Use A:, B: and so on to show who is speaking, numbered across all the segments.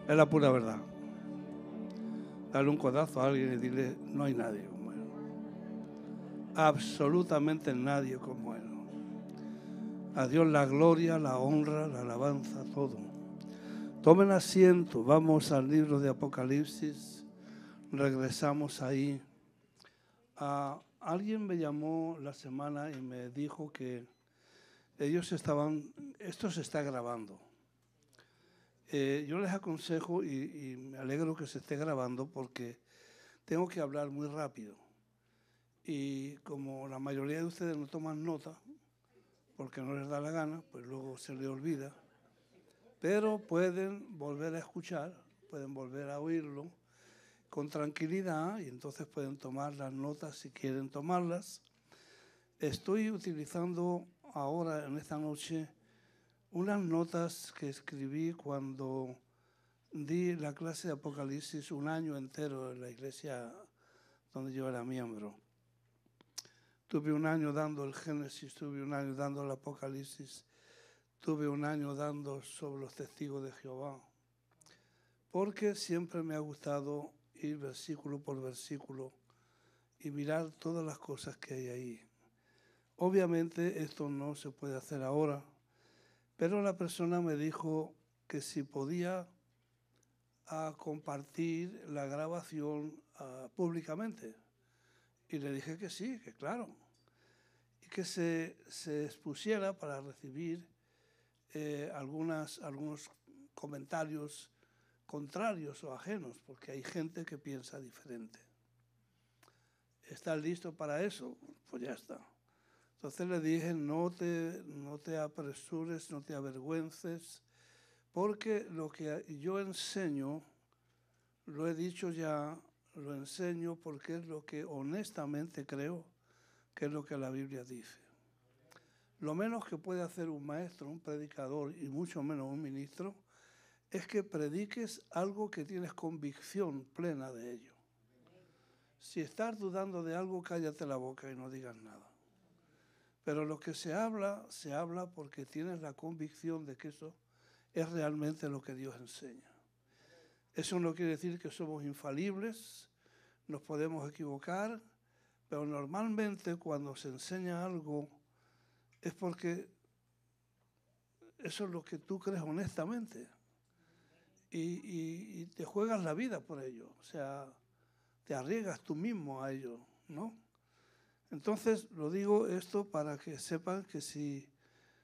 A: Es la pura verdad. Dale un codazo a alguien y dile, no hay nadie como Él. Absolutamente nadie como Él. A Dios la gloria, la honra, la alabanza, todo. Tomen asiento, vamos al libro de Apocalipsis, regresamos ahí. Alguien me llamó la semana y me dijo que esto se está grabando. Yo les aconsejo y me alegro que se esté grabando porque tengo que hablar muy rápido. Y como la mayoría de ustedes no toman nota, porque no les da la gana, pues luego se les olvida. Pero pueden volver a escuchar, pueden volver a oírlo con tranquilidad y entonces pueden tomar las notas si quieren tomarlas. Estoy utilizando ahora, en esta noche, unas notas que escribí cuando di la clase de Apocalipsis un año entero en la iglesia donde yo era miembro. Tuve un año dando el Génesis, tuve un año dando el Apocalipsis, tuve un año dando sobre los testigos de Jehová, porque siempre me ha gustado ir versículo por versículo y mirar todas las cosas que hay ahí. Obviamente esto no se puede hacer ahora, pero la persona me dijo que si podía compartir la grabación públicamente. Y le dije que sí, que claro. Y que se expusiera para recibir algunos comentarios contrarios o ajenos, porque hay gente que piensa diferente. ¿Estás listo para eso? Pues ya está. Entonces le dije, no te apresures, no te avergüences, porque lo que yo enseño, lo he dicho ya, lo enseño porque es lo que honestamente creo que es lo que la Biblia dice. Lo menos que puede hacer un maestro, un predicador y mucho menos un ministro es que prediques algo que tienes convicción plena de ello. Si estás dudando de algo, cállate la boca y no digas nada. Pero lo que se habla porque tienes la convicción de que eso es realmente lo que Dios enseña. Eso no quiere decir que somos infalibles, nos podemos equivocar, pero normalmente cuando se enseña algo es porque eso es lo que tú crees honestamente y te juegas la vida por ello, o sea, te arriesgas tú mismo a ello, ¿no? Entonces, lo digo esto para que sepan que si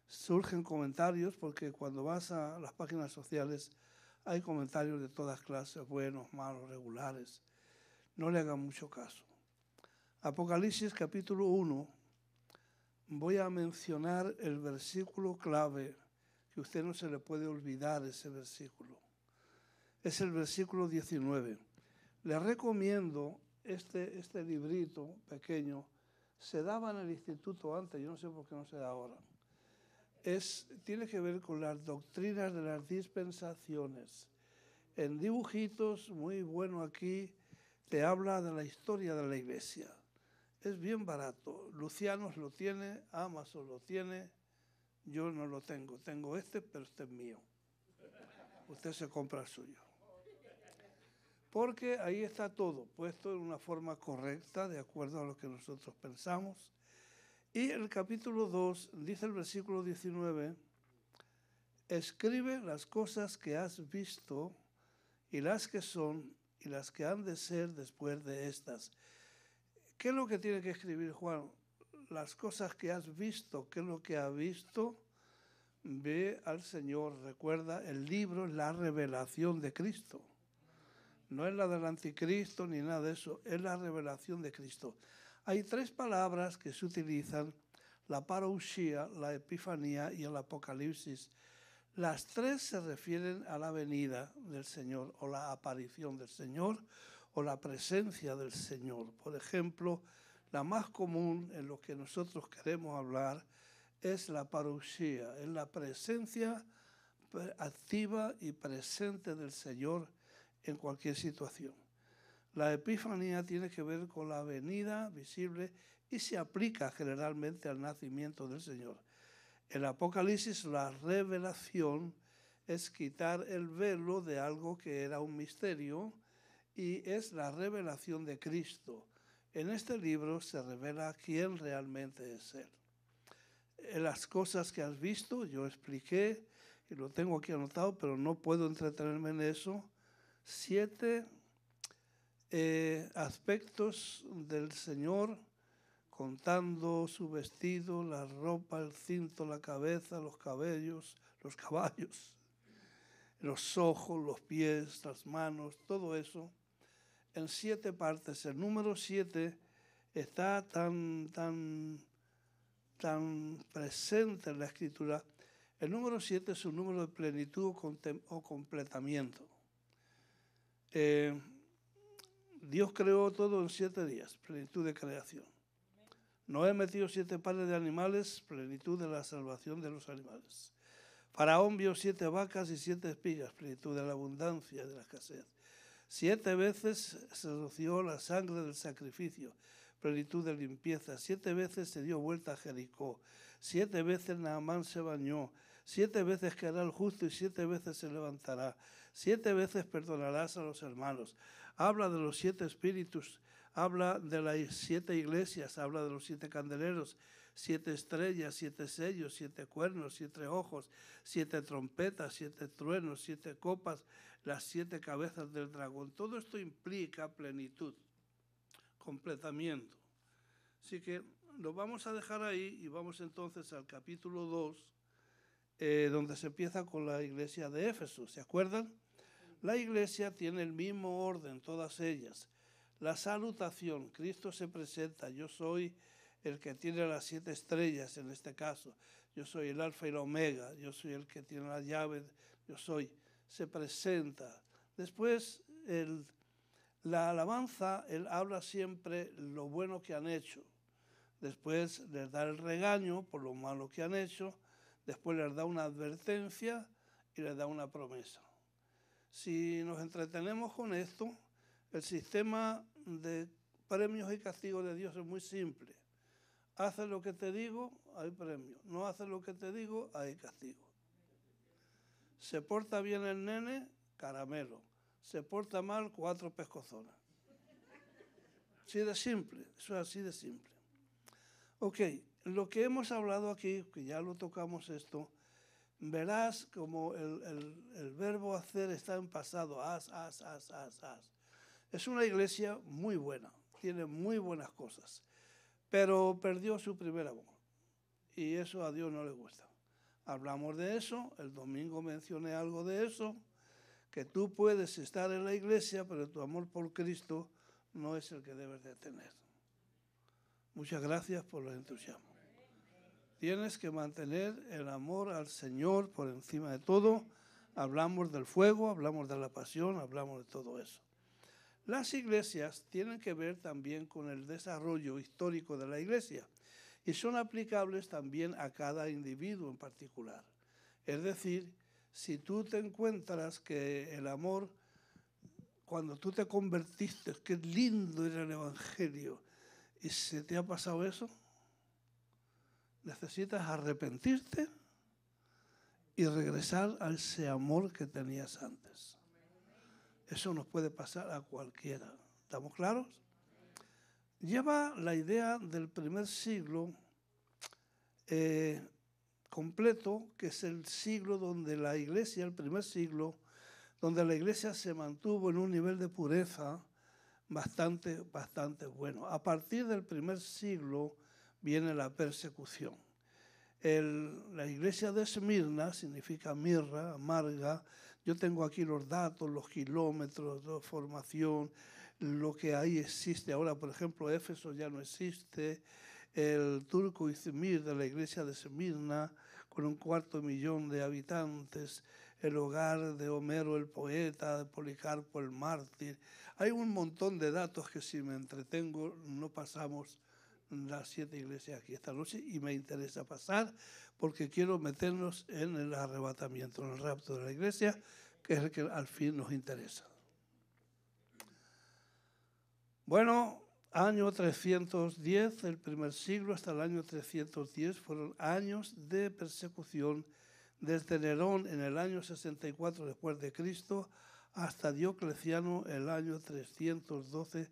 A: surgen comentarios, porque cuando vas a las páginas sociales hay comentarios de todas clases, buenos, malos, regulares, no le hagan mucho caso. Apocalipsis capítulo 1, voy a mencionar el versículo clave, que a usted no se le puede olvidar ese versículo. Es el versículo 19. Le recomiendo este librito pequeño. Se daba en el instituto antes, yo no sé por qué no se da ahora. Tiene que ver con las doctrinas de las dispensaciones. En dibujitos, muy bueno aquí, te habla de la historia de la iglesia. Es bien barato. Lucianos lo tiene, Amazon lo tiene, yo no lo tengo. Tengo pero este es mío. Usted se compra el suyo. Porque ahí está todo puesto en una forma correcta, de acuerdo a lo que nosotros pensamos. Y el capítulo 2, dice el versículo 19, escribe las cosas que has visto y las que son y las que han de ser después de estas. ¿Qué es lo que tiene que escribir Juan? Las cosas que has visto. ¿Qué es lo que ha visto? Ve al Señor. Recuerda, el libro es la revelación de Cristo. No es la del anticristo ni nada de eso, es la revelación de Cristo. Hay tres palabras que se utilizan, la parousia, la epifanía y el apocalipsis. Las tres se refieren a la venida del Señor o la aparición del Señor o la presencia del Señor. Por ejemplo, la más común en lo que nosotros queremos hablar es la parousia, es la presencia activa y presente del Señor en cualquier situación. La epifanía tiene que ver con la venida visible y se aplica generalmente al nacimiento del Señor. El Apocalipsis, la revelación, es quitar el velo de algo que era un misterio y es la revelación de Cristo. En este libro se revela quién realmente es Él. Las cosas que has visto, yo expliqué, y lo tengo aquí anotado, pero no puedo entretenerme en eso, 7 aspectos del Señor, contando su vestido, la ropa, el cinto, la cabeza, los cabellos, los caballos, los ojos, los pies, las manos, todo eso, en 7 partes. El número 7 está tan presente en la Escritura. El número 7 es un número de plenitud o completamiento. Dios creó todo en 7 días, plenitud de creación. Noé metió 7 pares de animales, plenitud de la salvación de los animales. Faraón vio 7 vacas y 7 espigas, plenitud de la abundancia y de la escasez. 7 veces se roció la sangre del sacrificio, plenitud de limpieza. 7 veces se dio vuelta a Jericó. 7 veces Naamán se bañó. 7 veces caerá el justo y 7 veces se levantará. 7 veces perdonarás a los hermanos. Habla de los 7 espíritus, habla de las 7 iglesias, habla de los 7 candeleros, 7 estrellas, 7 sellos, 7 cuernos, 7 ojos, 7 trompetas, 7 truenos, 7 copas, las 7 cabezas del dragón. Todo esto implica plenitud, completamiento. Así que lo vamos a dejar ahí y vamos entonces al capítulo 2, donde se empieza con la iglesia de Éfeso. ¿Se acuerdan? La iglesia tiene el mismo orden, todas ellas. La salutación, Cristo se presenta, yo soy el que tiene las 7 estrellas en este caso, yo soy el alfa y la omega, yo soy el que tiene la llave, yo soy, se presenta. Después la alabanza, él habla siempre lo bueno que han hecho. Después les da el regaño por lo malo que han hecho, después les da una advertencia y les da una promesa. Si nos entretenemos con esto, el sistema de premios y castigos de Dios es muy simple. Haces lo que te digo, hay premio. No haces lo que te digo, hay castigo. Se porta bien el nene, caramelo. Se porta mal, 4 pescozonas. Así de simple, eso es así de simple. Ok, lo que hemos hablado aquí, que ya lo tocamos esto, verás como el verbo hacer está en pasado, haz. Es una iglesia muy buena, tiene muy buenas cosas, pero perdió su primer amor y eso a Dios no le gusta. Hablamos de eso, el domingo mencioné algo de eso, que tú puedes estar en la iglesia, pero tu amor por Cristo no es el que debes de tener. Muchas gracias por el entusiasmo. Tienes que mantener el amor al Señor por encima de todo. Hablamos del fuego, hablamos de la pasión, hablamos de todo eso. Las iglesias tienen que ver también con el desarrollo histórico de la iglesia y son aplicables también a cada individuo en particular. Es decir, si tú te encuentras que el amor, cuando tú te convertiste, qué lindo era el Evangelio, y se te ha pasado eso, necesitas arrepentirte y regresar a ese amor que tenías antes. Eso nos puede pasar a cualquiera. ¿Estamos claros? Lleva la idea del primer siglo completo, que es el siglo donde la iglesia, el primer siglo, donde la iglesia se mantuvo en un nivel de pureza bastante bueno. A partir del primer siglo viene la persecución. La iglesia de Esmirna significa mirra, amarga. Yo tengo aquí los datos, los kilómetros de formación, lo que ahí existe. Ahora, por ejemplo, Éfeso ya no existe. El turco Izmir de la iglesia de Esmirna, con 250.000 de habitantes. El hogar de Homero el poeta, de Policarpo el mártir. Hay un montón de datos que si me entretengo no pasamos las 7 iglesias aquí esta noche y me interesa pasar porque quiero meternos en el arrebatamiento, en el rapto de la iglesia, que es el que al fin nos interesa. Bueno, año 310, el primer siglo hasta el año 310 fueron años de persecución desde Nerón en el año 64 después de Cristo hasta Diocleciano el año 312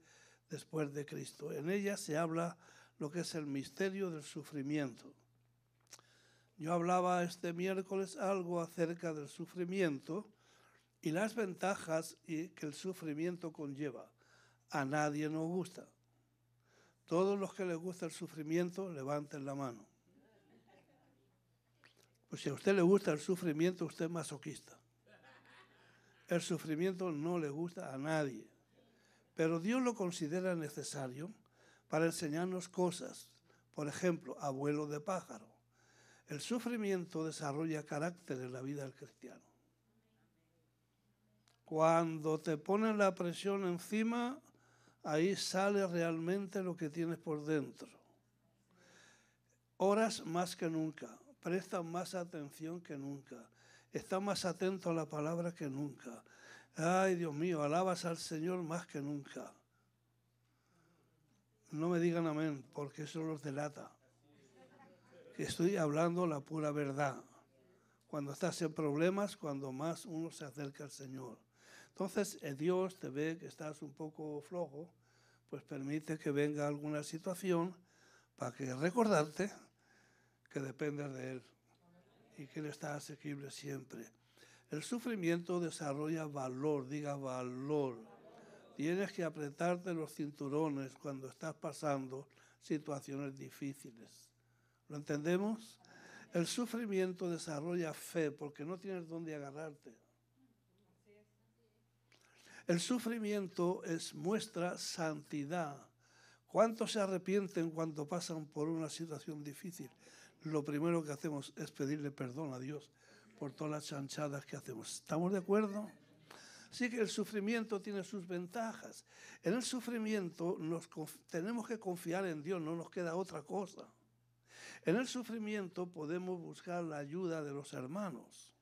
A: después de Cristo. En ella se habla lo que es el misterio del sufrimiento. Yo hablaba este miércoles algo acerca del sufrimiento y las ventajas que el sufrimiento conlleva. A nadie nos gusta. Todos los que les gusta el sufrimiento, levanten la mano. Pues si a usted le gusta el sufrimiento, usted es masoquista. El sufrimiento no le gusta a nadie. Pero Dios lo considera necesario para enseñarnos cosas. Por ejemplo, abuelo de pájaro. El sufrimiento desarrolla carácter en la vida del cristiano. Cuando te ponen la presión encima, ahí sale realmente lo que tienes por dentro. Oras más que nunca, prestas más atención que nunca, estás más atento a la palabra que nunca. Ay, Dios mío, alabas al Señor más que nunca. No me digan amén, porque eso los delata. Que estoy hablando la pura verdad. Cuando estás en problemas, cuando más uno se acerca al Señor. Entonces, Dios te ve que estás un poco flojo, pues permite que venga alguna situación para que recordarte que dependes de Él y que Él está asequible siempre. El sufrimiento desarrolla valor, diga valor. Tienes que apretarte los cinturones cuando estás pasando situaciones difíciles. ¿Lo entendemos? El sufrimiento desarrolla fe porque no tienes dónde agarrarte. El sufrimiento muestra santidad. ¿Cuántos se arrepienten cuando pasan por una situación difícil? Lo primero que hacemos es pedirle perdón a Dios por todas las chanchadas que hacemos. ¿Estamos de acuerdo? Así que el sufrimiento tiene sus ventajas. En el sufrimiento tenemos que confiar en Dios, no nos queda otra cosa. En el sufrimiento podemos buscar la ayuda de los hermanos.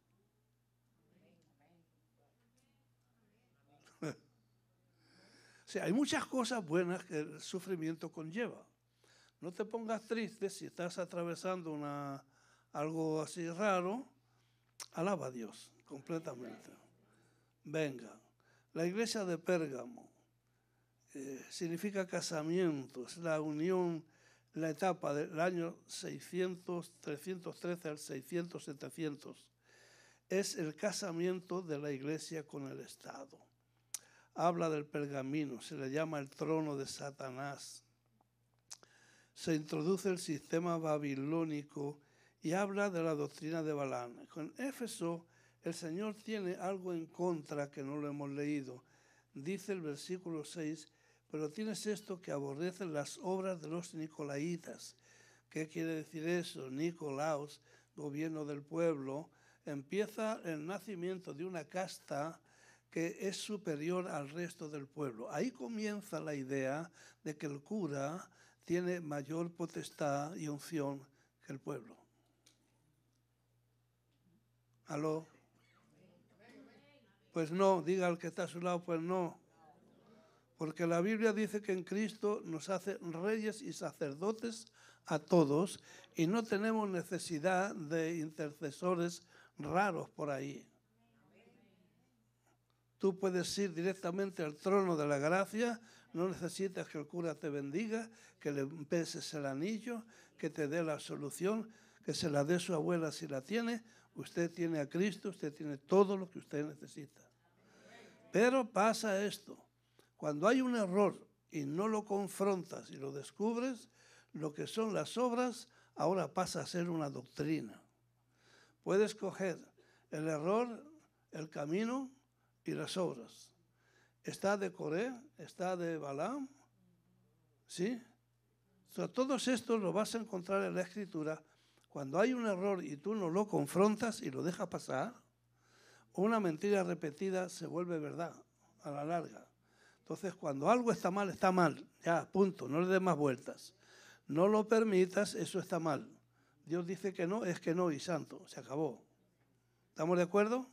A: O sea, hay muchas cosas buenas que el sufrimiento conlleva. No te pongas triste si estás atravesando algo así raro. Alaba a Dios completamente. Venga, la iglesia de Pérgamo significa casamiento, es la unión, la etapa del año 313 al 600, 700. Es el casamiento de la iglesia con el Estado. Habla del pergamino, se le llama el trono de Satanás. Se introduce el sistema babilónico y habla de la doctrina de Balaam. Con Éfeso, el Señor tiene algo en contra que no lo hemos leído. Dice el versículo 6, pero tienes esto que aborrecen las obras de los nicolaitas. ¿Qué quiere decir eso? Nicolaos, gobierno del pueblo, empieza el nacimiento de una casta que es superior al resto del pueblo. Ahí comienza la idea de que el cura tiene mayor potestad y unción que el pueblo. ¿Aló? Pues no, diga al que está a su lado, pues no. Porque la Biblia dice que en Cristo nos hace reyes y sacerdotes a todos y no tenemos necesidad de intercesores raros por ahí. Tú puedes ir directamente al trono de la gracia, no necesitas que el cura te bendiga, que le beses el anillo, que te dé la solución, que se la dé su abuela si la tiene. Usted tiene a Cristo, usted tiene todo lo que usted necesita. Pero pasa esto, cuando hay un error y no lo confrontas y lo descubres, lo que son las obras ahora pasa a ser una doctrina. Puedes coger el error, el camino y las obras. Está de Coré, está de Balaam, ¿sí? O sea, todos estos lo vas a encontrar en la Escritura. Cuando hay un error y tú no lo confrontas y lo dejas pasar, una mentira repetida se vuelve verdad a la larga. Entonces, cuando algo está mal, ya, punto, no le des más vueltas. No lo permitas, eso está mal. Dios dice que no, es que no y santo, se acabó. ¿Estamos de acuerdo?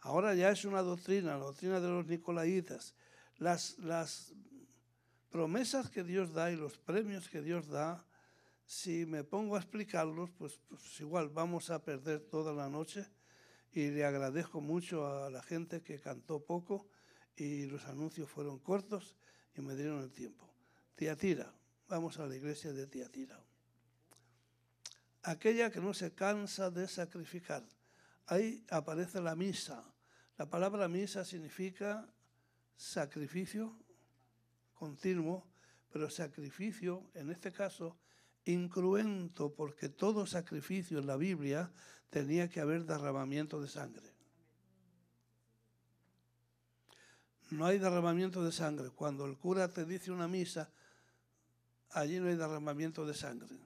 A: Ahora ya es una doctrina, la doctrina de los nicolaitas. Las promesas que Dios da y los premios que Dios da si me pongo a explicarlos, pues igual vamos a perder toda la noche, y le agradezco mucho a la gente que cantó poco y los anuncios fueron cortos y me dieron el tiempo. Tiatira, vamos a la iglesia de Tiatira. Aquella que no se cansa de sacrificar. Ahí aparece la misa. La palabra misa significa sacrificio continuo, pero sacrificio, en este caso, incruento, porque todo sacrificio en la Biblia tenía que haber derramamiento de sangre. No hay derramamiento de sangre. Cuando el cura te dice una misa, allí no hay derramamiento de sangre.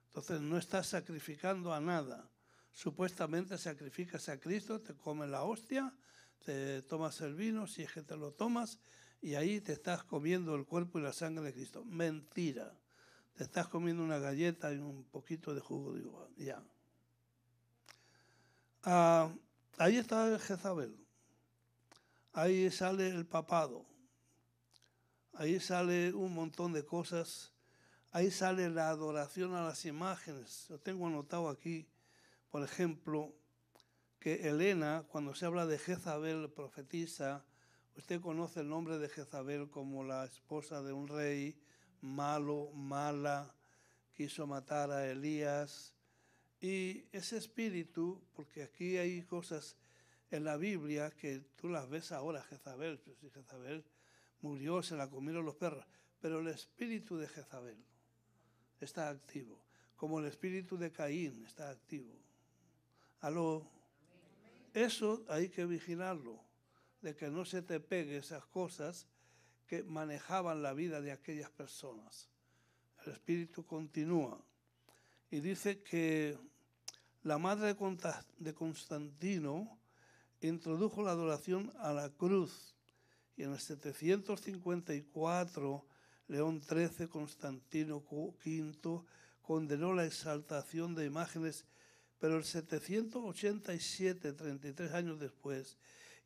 A: Entonces no estás sacrificando a nada. Supuestamente sacrificas a Cristo, te comes la hostia, te tomas el vino, si es que te lo tomas, y ahí te estás comiendo el cuerpo y la sangre de Cristo. Mentira. Te estás comiendo una galleta y un poquito de jugo de uva. Ya. Ahí está Jezabel. Ahí sale el papado. Ahí sale un montón de cosas. Ahí sale la adoración a las imágenes. Yo tengo anotado aquí, por ejemplo, que Helena, cuando se habla de Jezabel, profetiza. Usted conoce el nombre de Jezabel como la esposa de un rey malo, mala, quiso matar a Elías. Y ese espíritu, porque aquí hay cosas en la Biblia que tú las ves ahora, Jezabel, pues si Jezabel murió, se la comieron los perros, pero el espíritu de Jezabel está activo, como el espíritu de Caín está activo. ¿Aló? Eso hay que vigilarlo, de que no se te pegue esas cosas que manejaban la vida de aquellas personas. El espíritu continúa y dice que la madre de Constantino introdujo la adoración a la cruz y en el 754 León XIII, Constantino V, condenó la exaltación de imágenes, pero el 787, 33 años después,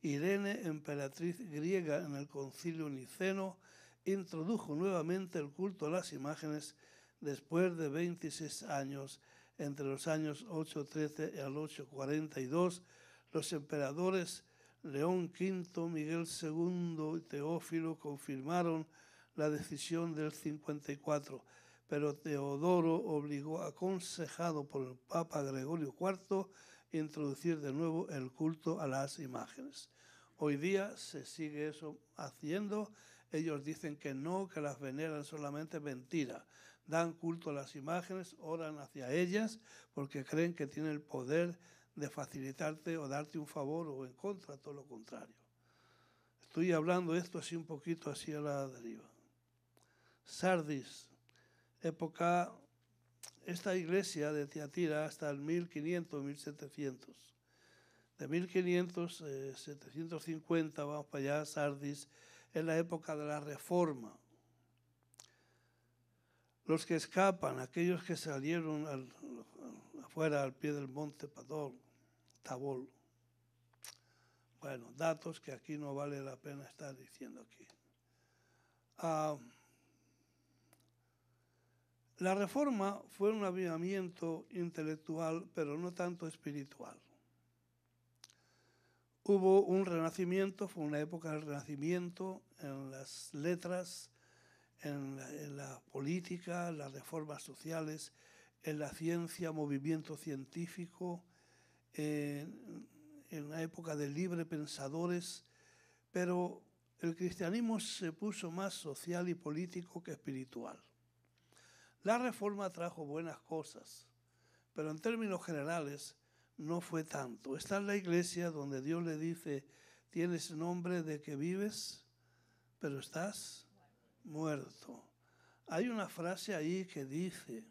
A: Irene, emperatriz griega en el concilio niceno, introdujo nuevamente el culto a las imágenes después de 26 años, entre los años 813 y al 842, los emperadores León V, Miguel II y Teófilo confirmaron la decisión del 54, pero Teodoro obligó, aconsejado por el Papa Gregorio IV, a introducir de nuevo el culto a las imágenes. Hoy día se sigue eso haciendo. Ellos dicen que no, que las veneran, solamente mentira. Dan culto a las imágenes, oran hacia ellas, porque creen que tienen el poder de facilitarte o darte un favor o en contra, todo lo contrario. Estoy hablando esto así un poquito así a la deriva. Sardis, época, esta iglesia de Tiatira hasta el 1500, 1700. De 1500, 750, vamos para allá, Sardis, es la época de la Reforma. Los que escapan, aquellos que salieron afuera al pie del monte Tabol. Bueno, datos que aquí no vale la pena estar diciendo aquí. La Reforma fue un avivamiento intelectual, pero no tanto espiritual. Hubo un renacimiento, fue una época del renacimiento en las letras, en la política, las reformas sociales, en la ciencia, movimiento científico, en la época de libre pensadores, pero el cristianismo se puso más social y político que espiritual. La Reforma trajo buenas cosas, pero en términos generales no fue tanto. Está en la iglesia donde Dios le dice, tienes nombre de que vives, pero estás muerto. Hay una frase ahí que dice,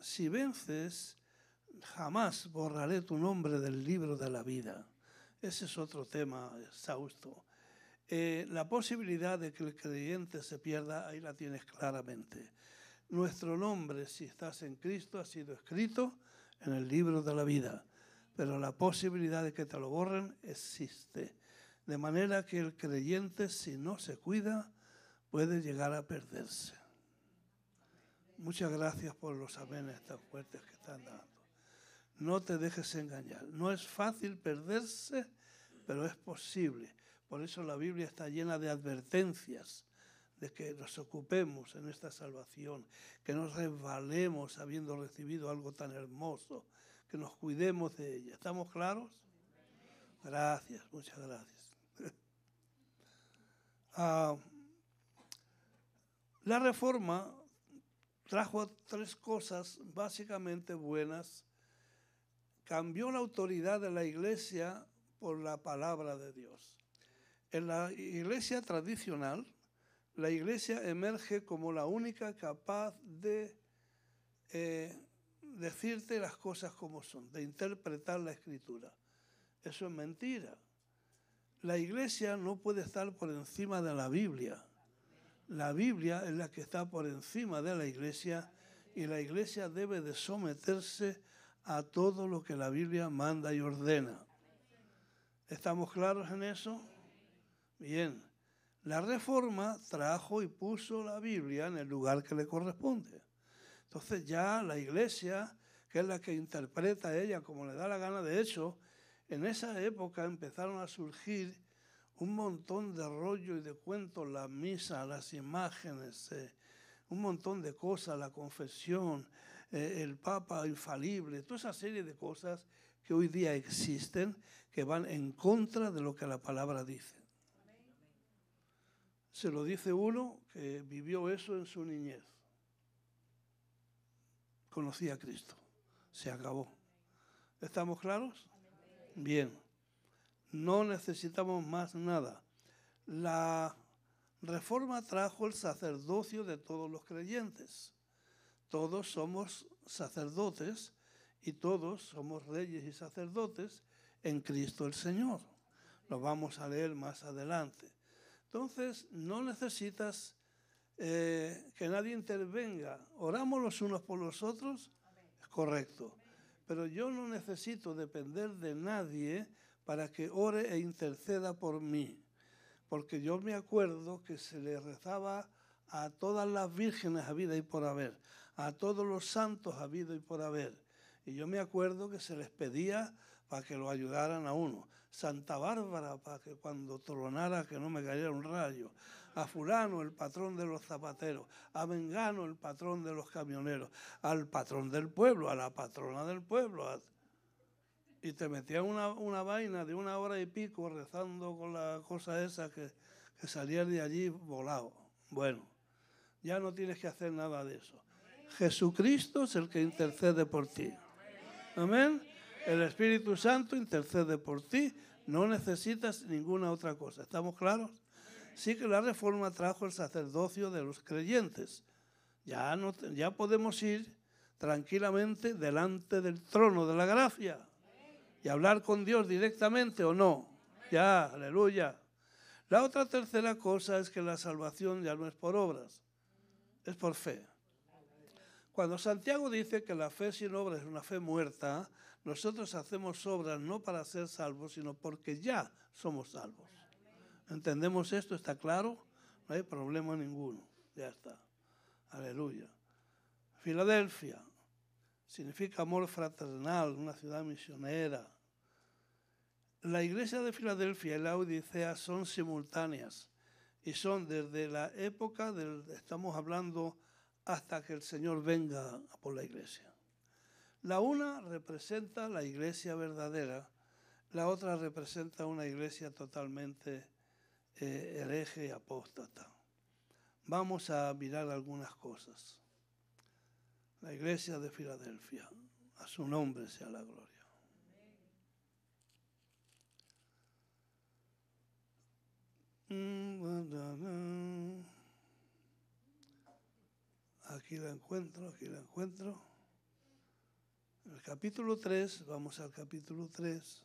A: si vences, jamás borraré tu nombre del libro de la vida. Ese es otro tema exhausto. La posibilidad de que el creyente se pierda, ahí la tienes claramente. Nuestro nombre, si estás en Cristo, ha sido escrito en el libro de la vida, pero la posibilidad de que te lo borren existe. De manera que el creyente, si no se cuida, puede llegar a perderse. Muchas gracias por los amenes tan fuertes que están dando. No te dejes engañar. No es fácil perderse, pero es posible. Por eso la Biblia está llena de advertencias de que nos ocupemos en esta salvación, que nos resbalemos habiendo recibido algo tan hermoso, que nos cuidemos de ella. ¿Estamos claros? Gracias, muchas gracias. La Reforma trajo 3 cosas básicamente buenas. Cambió la autoridad de la Iglesia por la palabra de Dios. En la Iglesia tradicional, la Iglesia emerge como la única capaz de decirte las cosas como son, de interpretar la Escritura. Eso es mentira. La Iglesia no puede estar por encima de la Biblia. La Biblia es la que está por encima de la Iglesia y la Iglesia debe de someterse a todo lo que la Biblia manda y ordena. ¿Estamos claros en eso? Bien. La Reforma trajo y puso la Biblia en el lugar que le corresponde. Entonces ya la Iglesia, que es la que interpreta a ella como le da la gana, de hecho, en esa época empezaron a surgir un montón de rollo y de cuentos, la misa, las imágenes, un montón de cosas, la confesión, el Papa infalible, toda esa serie de cosas que hoy día existen, que van en contra de lo que la palabra dice. Se lo dice uno que vivió eso en su niñez. Conocía a Cristo. Se acabó. ¿Estamos claros? Bien. No necesitamos más nada. La Reforma trajo el sacerdocio de todos los creyentes. Todos somos sacerdotes y todos somos reyes y sacerdotes en Cristo el Señor. Lo vamos a leer más adelante. Entonces, no necesitas que nadie intervenga. Oramos los unos por los otros, es correcto. Pero yo no necesito depender de nadie para que ore e interceda por mí. Porque yo me acuerdo que se le rezaba a todas las vírgenes habidas y por haber, a todos los santos habidos y por haber. Y yo me acuerdo que se les pedía para que lo ayudaran a uno. Santa Bárbara, para que cuando tronara que no me cayera un rayo. A fulano, el patrón de los zapateros. A Mengano, el patrón de los camioneros. Al patrón del pueblo, a la patrona del pueblo. Y te metían una vaina de 1 hora y pico rezando con la cosa esa que salías de allí volado. Bueno, ya no tienes que hacer nada de eso. Jesucristo es el que intercede por ti. Amén. El Espíritu Santo intercede por ti. No necesitas ninguna otra cosa. ¿Estamos claros? Sí que la Reforma trajo el sacerdocio de los creyentes. Ya podemos ir tranquilamente delante del trono de la gracia y hablar con Dios directamente o no. Ya, aleluya. La otra tercera cosa es que la salvación ya no es por obras, es por fe. Cuando Santiago dice que la fe sin obras es una fe muerta, nosotros hacemos obras no para ser salvos, sino porque ya somos salvos. ¿Entendemos esto? ¿Está claro? No hay problema ninguno. Ya está. Aleluya. Filadelfia significa amor fraternal, una ciudad misionera. La iglesia de Filadelfia y la Odisea son simultáneas y son desde la época estamos hablando hasta que el Señor venga por la iglesia. La una representa la iglesia verdadera, la otra representa una iglesia totalmente hereje y apóstata. Vamos a mirar algunas cosas. La iglesia de Filadelfia, a su nombre sea la gloria. Aquí la encuentro. El capítulo 3, vamos al capítulo 3,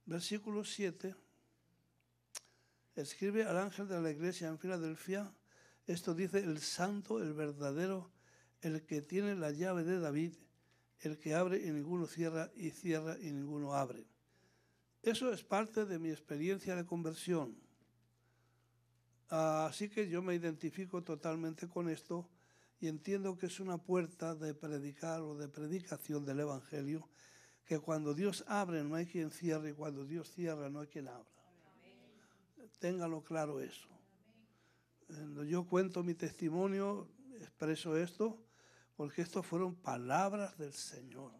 A: versículo 7. Escribe al ángel de la iglesia en Filadelfia, esto dice: el santo, el verdadero, el que tiene la llave de David, el que abre y ninguno cierra, y cierra y ninguno abre. Eso es parte de mi experiencia de conversión. Así que yo me identifico totalmente con esto y entiendo que es una puerta de predicar o de predicación del Evangelio, que cuando Dios abre no hay quien cierre y cuando Dios cierra no hay quien abra. Téngalo claro eso. Yo cuento mi testimonio, expreso esto, porque estas fueron palabras del Señor.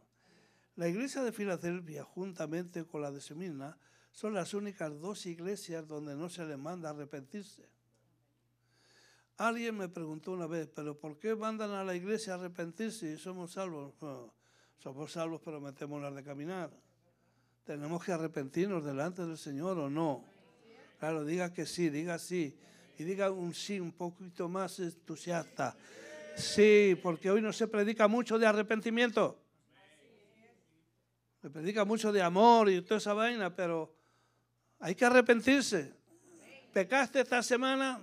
A: La iglesia de Filadelfia, juntamente con la de Esmirna, son las únicas dos iglesias donde no se les manda a arrepentirse. Alguien me preguntó una vez, ¿pero por qué mandan a la iglesia a arrepentirse si somos salvos? No, somos salvos, pero metémonos de caminar. ¿Tenemos que arrepentirnos delante del Señor o no? Claro, diga que sí, diga sí. Y diga un sí un poquito más entusiasta. Sí, porque hoy no se predica mucho de arrepentimiento. Se predica mucho de amor y toda esa vaina, pero hay que arrepentirse. ¿Pecaste esta semana?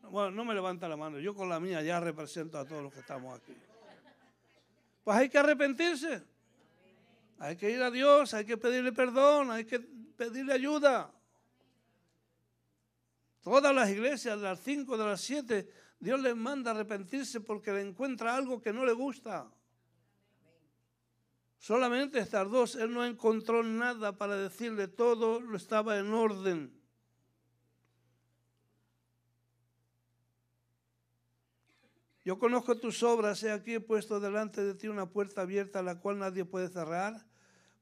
A: Bueno, no me levanta la mano. Yo con la mía ya represento a todos los que estamos aquí. Pues hay que arrepentirse. Hay que ir a Dios, hay que pedirle perdón, hay que pedirle ayuda. Todas las iglesias, de las 5, de las 7, Dios les manda a arrepentirse porque le encuentra algo que no le gusta. Solamente estas dos, él no encontró nada para decirle, todo lo estaba en orden. Yo conozco tus obras, he aquí he puesto delante de ti una puerta abierta a la cual nadie puede cerrar,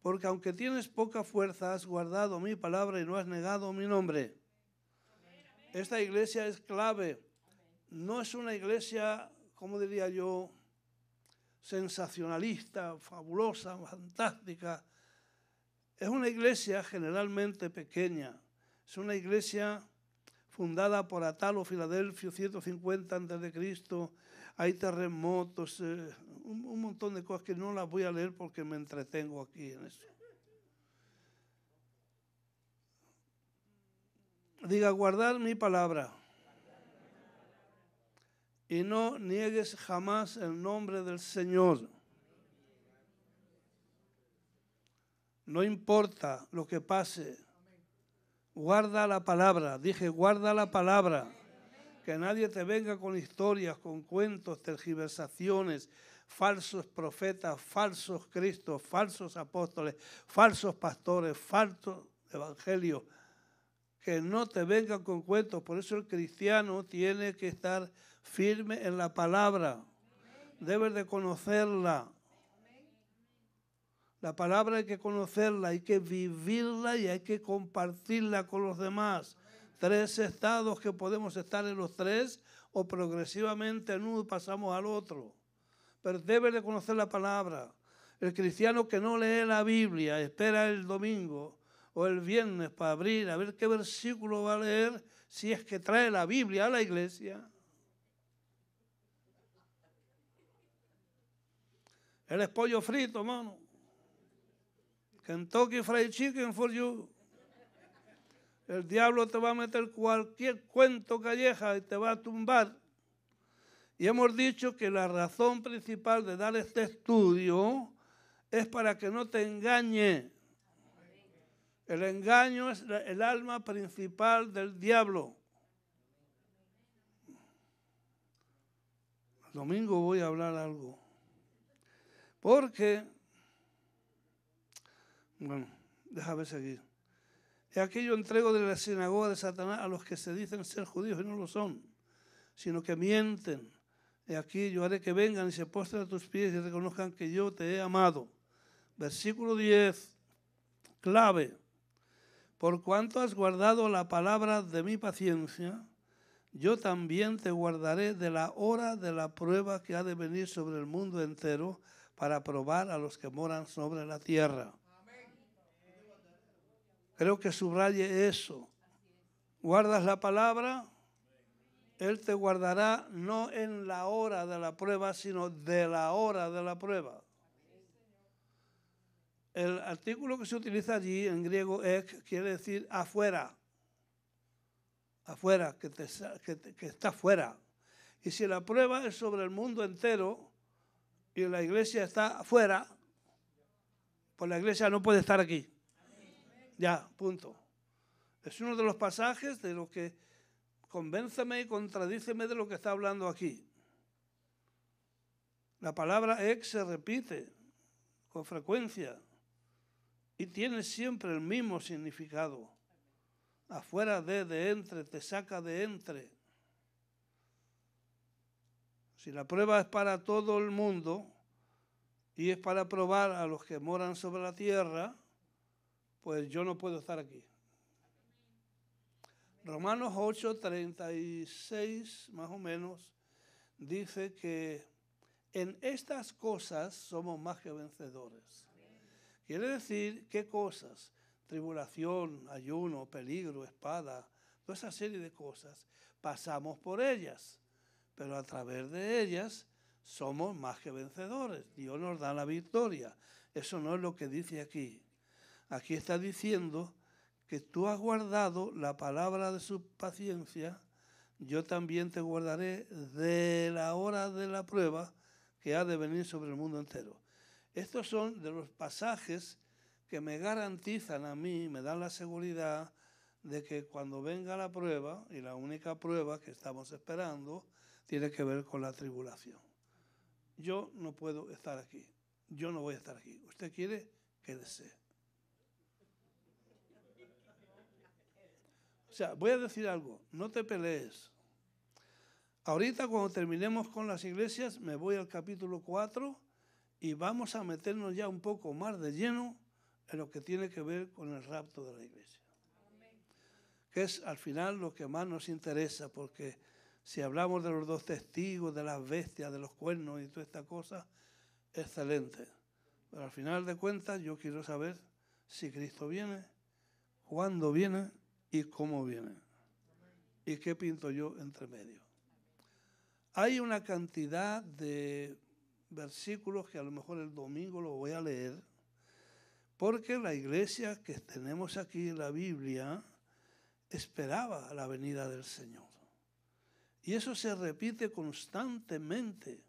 A: porque aunque tienes poca fuerza, has guardado mi palabra y no has negado mi nombre. Esta iglesia es clave. No es una iglesia, como diría yo, sensacionalista, fabulosa, fantástica. Es una iglesia generalmente pequeña. Es una iglesia fundada por Atalo, Filadelfia, 150 a.C. Hay terremotos, un montón de cosas que no las voy a leer porque me entretengo aquí en eso. Diga, guardar mi palabra. Y no niegues jamás el nombre del Señor. No importa lo que pase. Guarda la palabra. Dije, guarda la palabra. Que nadie te venga con historias, con cuentos, tergiversaciones, falsos profetas, falsos cristos, falsos apóstoles, falsos pastores, falsos evangelios. Que no te vengan con cuentos. Por eso el cristiano tiene que estar firme en la palabra. Debes de conocerla. La palabra hay que conocerla, hay que vivirla y hay que compartirla con los demás. 3 estados que podemos estar en los 3 o progresivamente en uno pasamos al otro. Pero debes de conocer la palabra. El cristiano que no lee la Biblia, espera el domingo o el viernes para abrir, a ver qué versículo va a leer, si es que trae la Biblia a la iglesia. Él es pollo frito, mano. Kentucky Fried Chicken for you. El diablo te va a meter cualquier cuento calleja y te va a tumbar. Y hemos dicho que la razón principal de dar este estudio es para que no te engañe. El engaño es el alma principal del diablo. El domingo voy a hablar algo. Porque, bueno, déjame seguir. Y aquí yo entrego de la sinagoga de Satanás a los que se dicen ser judíos y no lo son, sino que mienten. Y aquí yo haré que vengan y se postren a tus pies y reconozcan que yo te he amado. Versículo 10, clave. Por cuanto has guardado la palabra de mi paciencia, yo también te guardaré de la hora de la prueba que ha de venir sobre el mundo entero para probar a los que moran sobre la tierra. Creo que subraye eso. Guardas la palabra, Él te guardará no en la hora de la prueba, sino de la hora de la prueba. El artículo que se utiliza allí en griego ek quiere decir afuera. Afuera, que está fuera. Y si la prueba es sobre el mundo entero y la iglesia está afuera, pues la iglesia no puede estar aquí. Ya, punto. Es uno de los pasajes de lo que convénceme y contradíceme de lo que está hablando aquí. La palabra ex se repite con frecuencia y tiene siempre el mismo significado. Afuera de entre, te saca de entre. Si la prueba es para todo el mundo y es para probar a los que moran sobre la tierra, pues yo no puedo estar aquí. Romanos 8:36, más o menos, dice que en estas cosas somos más que vencedores. Quiere decir, ¿qué cosas? Tribulación, ayuno, peligro, espada, toda esa serie de cosas. Pasamos por ellas, pero a través de ellas somos más que vencedores. Dios nos da la victoria. Eso no es lo que dice aquí. Aquí está diciendo que tú has guardado la palabra de su paciencia, yo también te guardaré de la hora de la prueba que ha de venir sobre el mundo entero. Estos son de los pasajes que me garantizan a mí, me dan la seguridad de que cuando venga la prueba, y la única prueba que estamos esperando, tiene que ver con la tribulación. Yo no puedo estar aquí, yo no voy a estar aquí. ¿Usted quiere? Quédese. O sea, voy a decir algo, no te pelees. Ahorita cuando terminemos con las iglesias, me voy al capítulo 4 y vamos a meternos ya un poco más de lleno en lo que tiene que ver con el rapto de la iglesia. Que es al final lo que más nos interesa, porque si hablamos de los 2 testigos, de las bestias, de los cuernos y toda esta cosa, excelente. Pero al final de cuentas yo quiero saber si Cristo viene, cuándo viene y cómo viene. ¿Y qué pinto yo entre medio? Hay una cantidad de versículos que a lo mejor el domingo lo voy a leer, porque la iglesia que tenemos aquí en la Biblia esperaba la venida del Señor. Y eso se repite constantemente.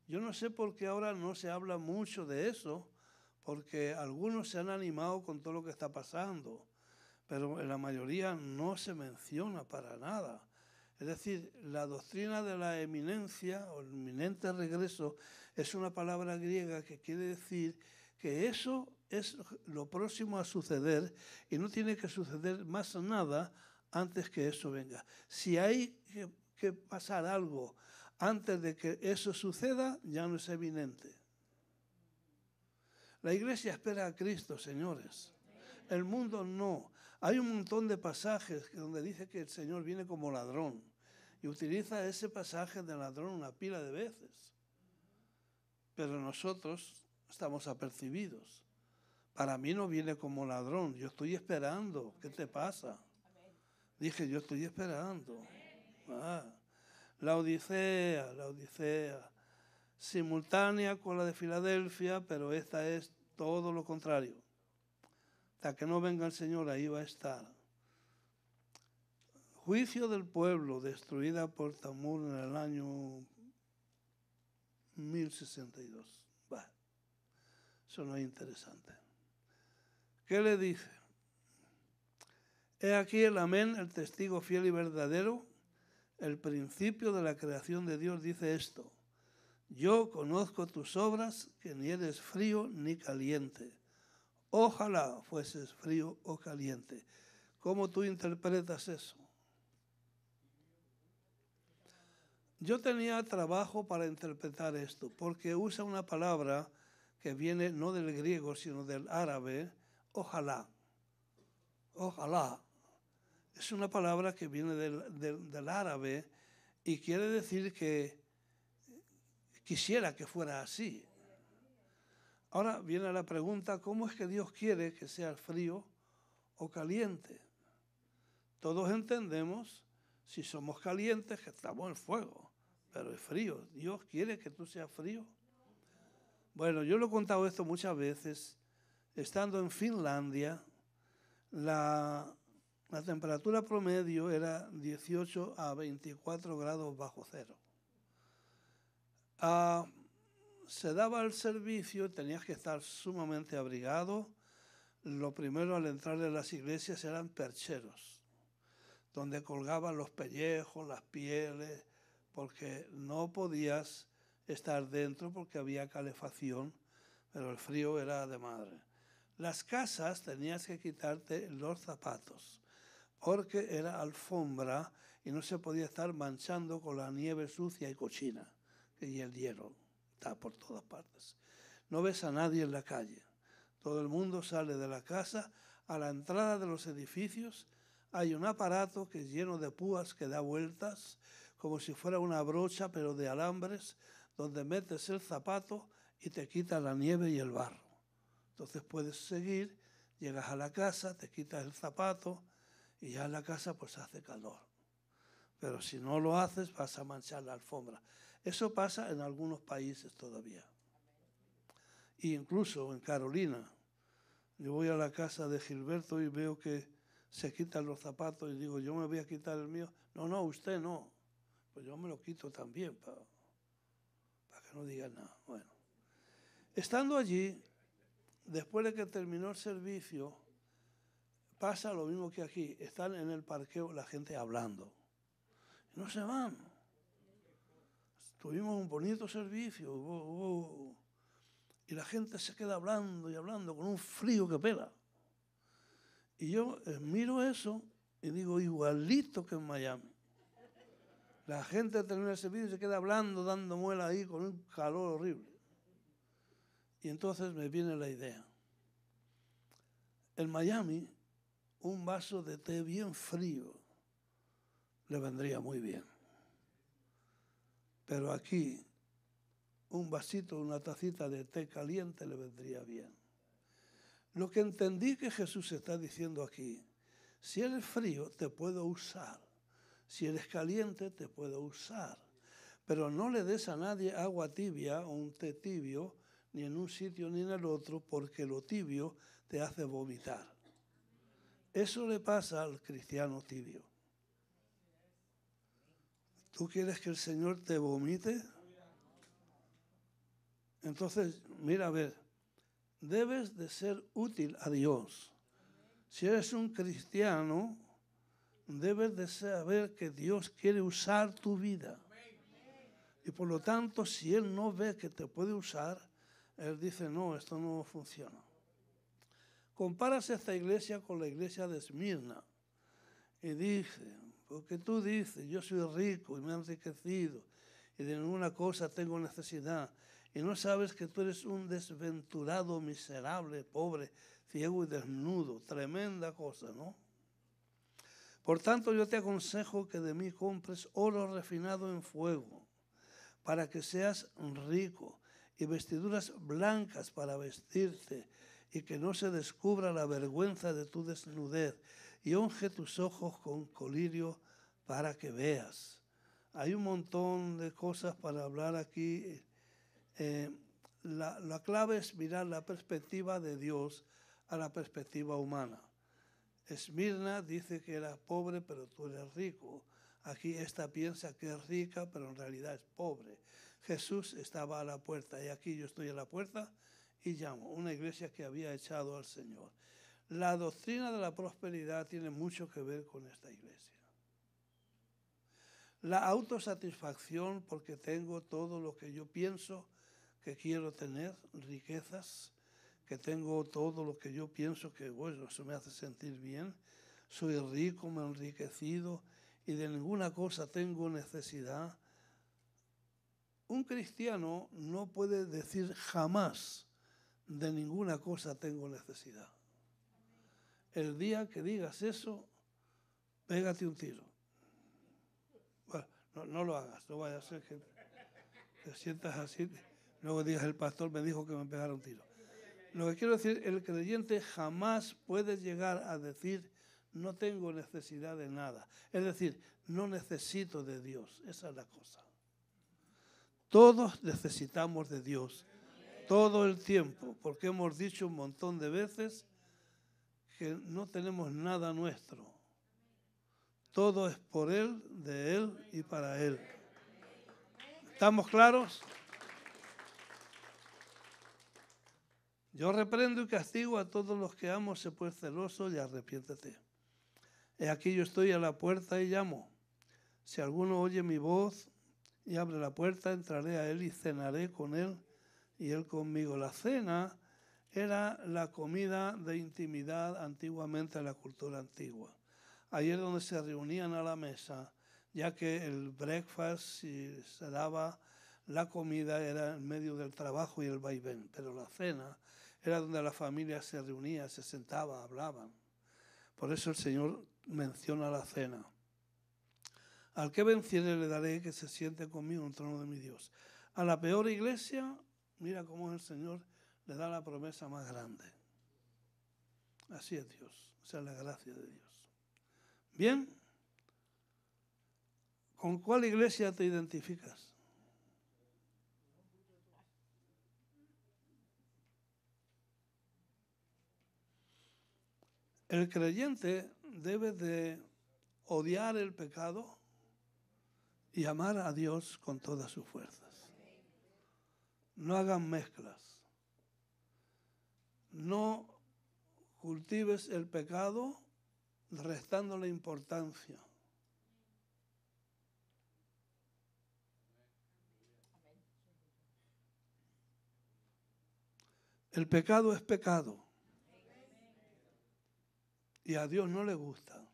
A: Yo no sé por qué ahora no se habla mucho de eso, porque algunos se han animado con todo lo que está pasando, pero en la mayoría no se menciona para nada. Es decir, la doctrina de la eminencia o el inminente regreso es una palabra griega que quiere decir que eso es lo próximo a suceder y no tiene que suceder más nada antes que eso venga. Si hay que pasar algo antes de que eso suceda, ya no es eminente. La iglesia espera a Cristo, señores. El mundo no. Hay un montón de pasajes donde dice que el Señor viene como ladrón. Y utiliza ese pasaje de ladrón una pila de veces. Pero nosotros estamos apercibidos. Para mí no viene como ladrón. Yo estoy esperando. ¿Qué te pasa? Dije, yo estoy esperando. La Odisea. Simultánea con la de Filadelfia, pero esta es todo lo contrario. Hasta que no venga el Señor, ahí va a estar. Juicio del pueblo, destruida por Tamur en el año 1062. Eso no es interesante. ¿Qué le dice? He aquí el amén, el testigo fiel y verdadero, el principio de la creación de Dios dice esto. Yo conozco tus obras, que ni eres frío ni caliente. Ojalá fueses frío o caliente. ¿Cómo tú interpretas eso? Yo tenía trabajo para interpretar esto, porque usa una palabra que viene no del griego, sino del árabe, ojalá. Ojalá. Es una palabra que viene del árabe y quiere decir que quisiera que fuera así. Ahora viene la pregunta, ¿cómo es que Dios quiere que sea frío o caliente? Todos entendemos, si somos calientes, que estamos en fuego, pero es frío. ¿Dios quiere que tú seas frío? Bueno, yo lo he contado esto muchas veces. Estando en Finlandia, la temperatura promedio era 18 a 24 grados bajo cero. Se daba el servicio, tenías que estar sumamente abrigado. Lo primero al entrar en las iglesias eran percheros, donde colgaban los pellejos, las pieles, porque no podías estar dentro porque había calefacción, pero el frío era de madre. Las casas tenías que quitarte los zapatos porque era alfombra y no se podía estar manchando con la nieve sucia y cochina y el hielo está por todas partes. No ves a nadie en la calle. Todo el mundo sale de la casa. A la entrada de los edificios hay un aparato que es lleno de púas que da vueltas, como si fuera una brocha, pero de alambres, donde metes el zapato y te quita la nieve y el barro. Entonces puedes seguir, llegas a la casa, te quitas el zapato y ya en la casa pues hace calor. Pero si no lo haces vas a manchar la alfombra. Eso pasa en algunos países todavía. E incluso en Carolina. Yo voy a la casa de Gilberto y veo que se quitan los zapatos y digo, yo me voy a quitar el mío. No, usted no. Pues yo me lo quito también para que no digan nada. Bueno, estando allí, después de que terminó el servicio, pasa lo mismo que aquí. Están en el parqueo la gente hablando. No se van. Tuvimos un bonito servicio. Y la gente se queda hablando y hablando con un frío que pela. Y yo miro eso y digo, igualito que en Miami. La gente termina el servicio y se queda hablando, dando muela ahí con un calor horrible. Y entonces me viene la idea. En Miami, un vaso de té bien frío le vendría muy bien. Pero aquí, un vasito, una tacita de té caliente le vendría bien. Lo que entendí que Jesús está diciendo aquí, si eres frío te puedo usar, si eres caliente te puedo usar, pero no le des a nadie agua tibia o un té tibio, ni en un sitio ni en el otro, porque lo tibio te hace vomitar. Eso le pasa al cristiano tibio. ¿Tú quieres que el Señor te vomite? Entonces, mira, a ver, debes de ser útil a Dios. Si eres un cristiano, debes de saber que Dios quiere usar tu vida. Y por lo tanto, si Él no ve que te puede usar, Él dice, no, esto no funciona. Comparas esta iglesia con la iglesia de Esmirna y dice, porque tú dices, yo soy rico y me he enriquecido y de ninguna cosa tengo necesidad. Y no sabes que tú eres un desventurado, miserable, pobre, ciego y desnudo. Tremenda cosa, ¿no? Por tanto, yo te aconsejo que de mí compres oro refinado en fuego, para que seas rico, y vestiduras blancas para vestirte, y que no se descubra la vergüenza de tu desnudez, y unge tus ojos con colirio para que veas. Hay un montón de cosas para hablar aquí. La clave es mirar la perspectiva de Dios a la perspectiva humana. Esmirna dice que era pobre, pero tú eres rico. Aquí esta piensa que es rica, pero en realidad es pobre. Jesús estaba a la puerta y aquí yo estoy a la puerta y llamo. Una iglesia que había echado al Señor. La doctrina de la prosperidad tiene mucho que ver con esta iglesia. La autosatisfacción porque tengo todo lo que yo pienso que quiero tener, riquezas, que tengo todo lo que yo pienso que, bueno, eso me hace sentir bien, soy rico, me he enriquecido y de ninguna cosa tengo necesidad. Un cristiano no puede decir jamás de ninguna cosa tengo necesidad. El día que digas eso, pégate un tiro. Bueno, no lo hagas, no vaya a ser que te sientas así. Luego digas, el pastor me dijo que me pegara un tiro. Lo que quiero decir, el creyente jamás puede llegar a decir, no tengo necesidad de nada. Es decir, no necesito de Dios. Esa es la cosa. Todos necesitamos de Dios. Todo el tiempo. Porque hemos dicho un montón de veces que no tenemos nada nuestro. Todo es por Él, de Él y para Él. ¿Estamos claros? Yo reprendo y castigo a todos los que amo, sé pues celoso y arrepiéntete. He aquí yo estoy a la puerta y llamo. Si alguno oye mi voz y abre la puerta, entraré a él y cenaré con él y él conmigo. La cena era la comida de intimidad antiguamente en la cultura antigua. Ahí es donde se reunían a la mesa, ya que el breakfast, si se daba la comida, era en medio del trabajo y el vaivén, pero la cena era donde la familia se reunía, se sentaba, hablaban. Por eso el Señor menciona la cena. Al que venciere le daré que se siente conmigo en el trono de mi Dios. A la peor iglesia, mira cómo el Señor le da la promesa más grande. Así es Dios, esa es la gracia de Dios. Bien, ¿con cuál iglesia te identificas? El creyente debe de odiar el pecado y amar a Dios con todas sus fuerzas. No hagan mezclas. No cultives el pecado restándole importancia. El pecado es pecado. Y a Dios no le gusta.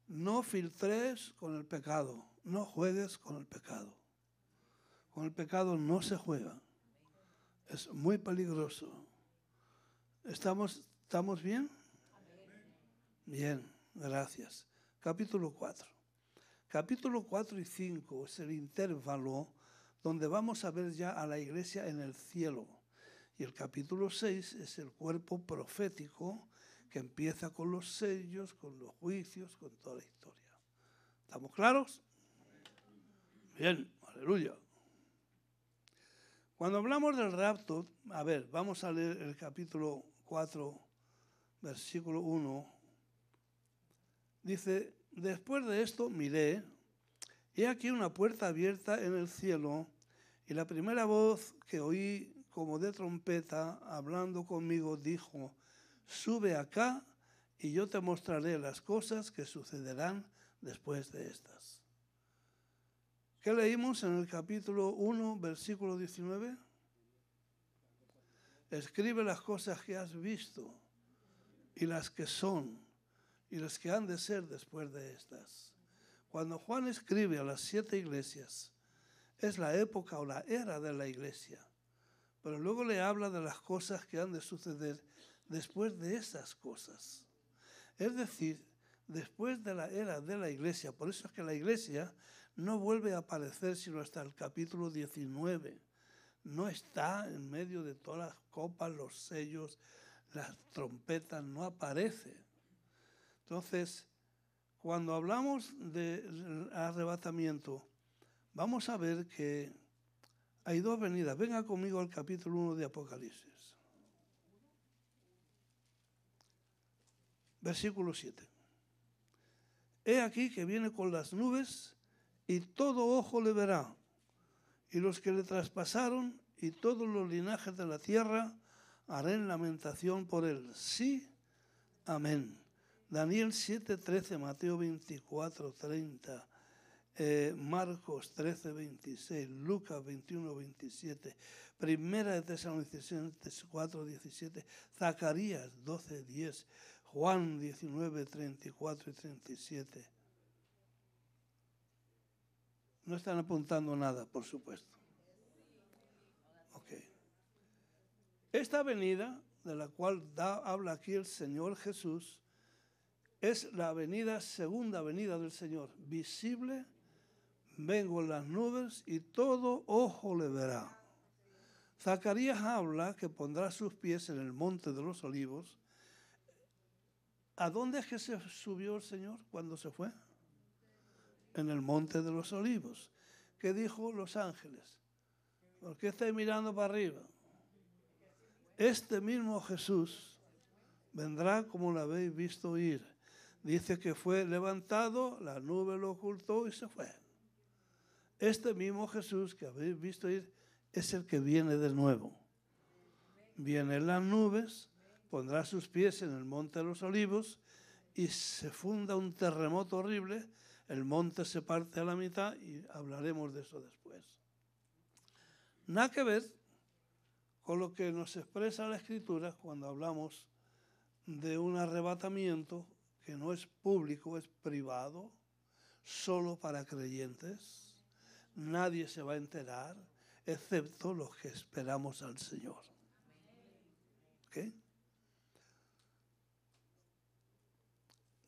A: No filtres con el pecado. No juegues con el pecado. Con el pecado no se juega. Es muy peligroso. ¿Estamos bien? Bien, gracias. Capítulo 4. Capítulo 4 y 5 es el intervalo donde vamos a ver ya a la iglesia en el cielo. Y el capítulo 6 es el cuerpo profético que empieza con los sellos, con los juicios, con toda la historia. ¿Estamos claros? Bien, aleluya. Cuando hablamos del rapto, a ver, vamos a leer el capítulo 4, versículo 1. Dice, después de esto miré, he aquí una puerta abierta en el cielo, y la primera voz que oí como de trompeta hablando conmigo dijo, sube acá y yo te mostraré las cosas que sucederán después de estas. ¿Qué leímos en el capítulo 1, versículo 19? Escribe las cosas que has visto y las que son y las que han de ser después de estas. Cuando Juan escribe a las 7 iglesias, es la época o la era de la iglesia, pero luego le habla de las cosas que han de suceder después de esas cosas. Es decir, después de la era de la iglesia. Por eso es que la iglesia no vuelve a aparecer sino hasta el capítulo 19. No está en medio de todas las copas, los sellos, las trompetas, no aparece. Entonces, cuando hablamos del arrebatamiento, vamos a ver que hay dos venidas. Venga conmigo al capítulo 1 de Apocalipsis. Versículo 7. He aquí que viene con las nubes y todo ojo le verá, y los que le traspasaron y todos los linajes de la tierra harán lamentación por él. Sí, amén. Daniel 7:13, Mateo 24:30, Marcos 13:26, Lucas 21:27, Primera de Tesalonicenses 4:17, Zacarías 12:10, Juan 19:34 y 37. No están apuntando nada, por supuesto. Ok. Esta venida, de la cual habla aquí el Señor Jesús, es la segunda venida del Señor. Visible, vengo en las nubes y todo ojo le verá. Zacarías habla que pondrá sus pies en el monte de los olivos. ¿A dónde es que se subió el Señor cuando se fue? En el monte de los olivos. ¿Qué dijo los ángeles? ¿Por qué estáis mirando para arriba? Este mismo Jesús vendrá como lo habéis visto ir. Dice que fue levantado, la nube lo ocultó y se fue. Este mismo Jesús que habéis visto ir es el que viene de nuevo. Viene en las nubes, pondrá sus pies en el monte de los olivos y se funda un terremoto horrible. el monte se parte a la mitad y hablaremos de eso después. Nada que ver con lo que nos expresa la Escritura cuando hablamos de un arrebatamiento que no es público, es privado, solo para creyentes. Nadie se va a enterar, excepto los que esperamos al Señor. ¿Ok?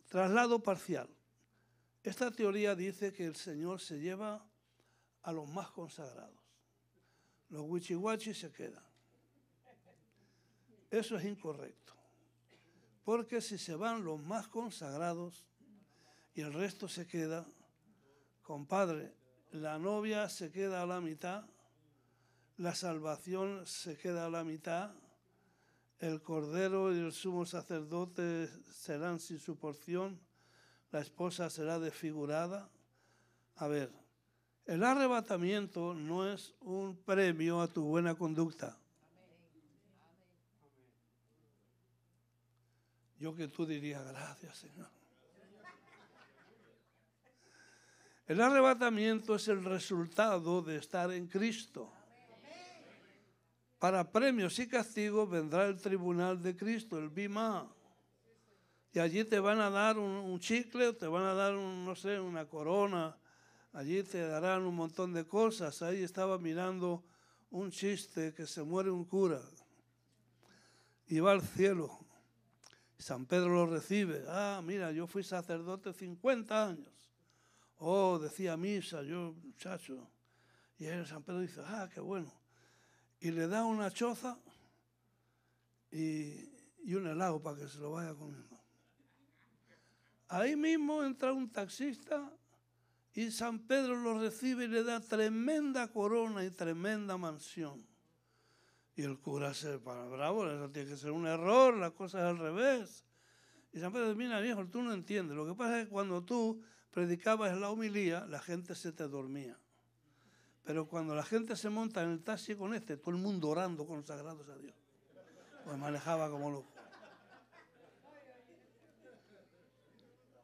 A: Traslado parcial. Esta teoría dice que el Señor se lleva a los más consagrados. Los wichihuachis se quedan. Eso es incorrecto. Porque si se van los más consagrados y el resto se queda, compadre, la novia se queda a la mitad, la salvación se queda a la mitad, el cordero y el sumo sacerdote serán sin su porción, la esposa será desfigurada. A ver, el arrebatamiento no es un premio a tu buena conducta. Yo que tú dirías, gracias, Señor. El arrebatamiento es el resultado de estar en Cristo. Para premios y castigos vendrá el tribunal de Cristo, el Bima. Y allí te van a dar un chicle, te van a dar, no sé, una corona. Allí te darán un montón de cosas. Ahí estaba mirando un chiste que se muere un cura y va al cielo. San Pedro lo recibe. Ah, mira, yo fui sacerdote 50 años. Oh, decía misa, yo, muchacho. Y él, San Pedro dice, ah, qué bueno. Y le da una choza y un helado para que se lo vaya comiendo. Ahí mismo entra un taxista y San Pedro lo recibe y le da tremenda corona y tremenda mansión. Y el cura se para bravo, eso tiene que ser un error, la cosa es al revés. Y San Pedro dice, mira viejo, tú no entiendes. Lo que pasa es que cuando tú predicabas la homilía, la gente se te dormía. Pero cuando la gente se monta en el taxi con todo el mundo orando, consagrados a Dios. Pues manejaba como loco.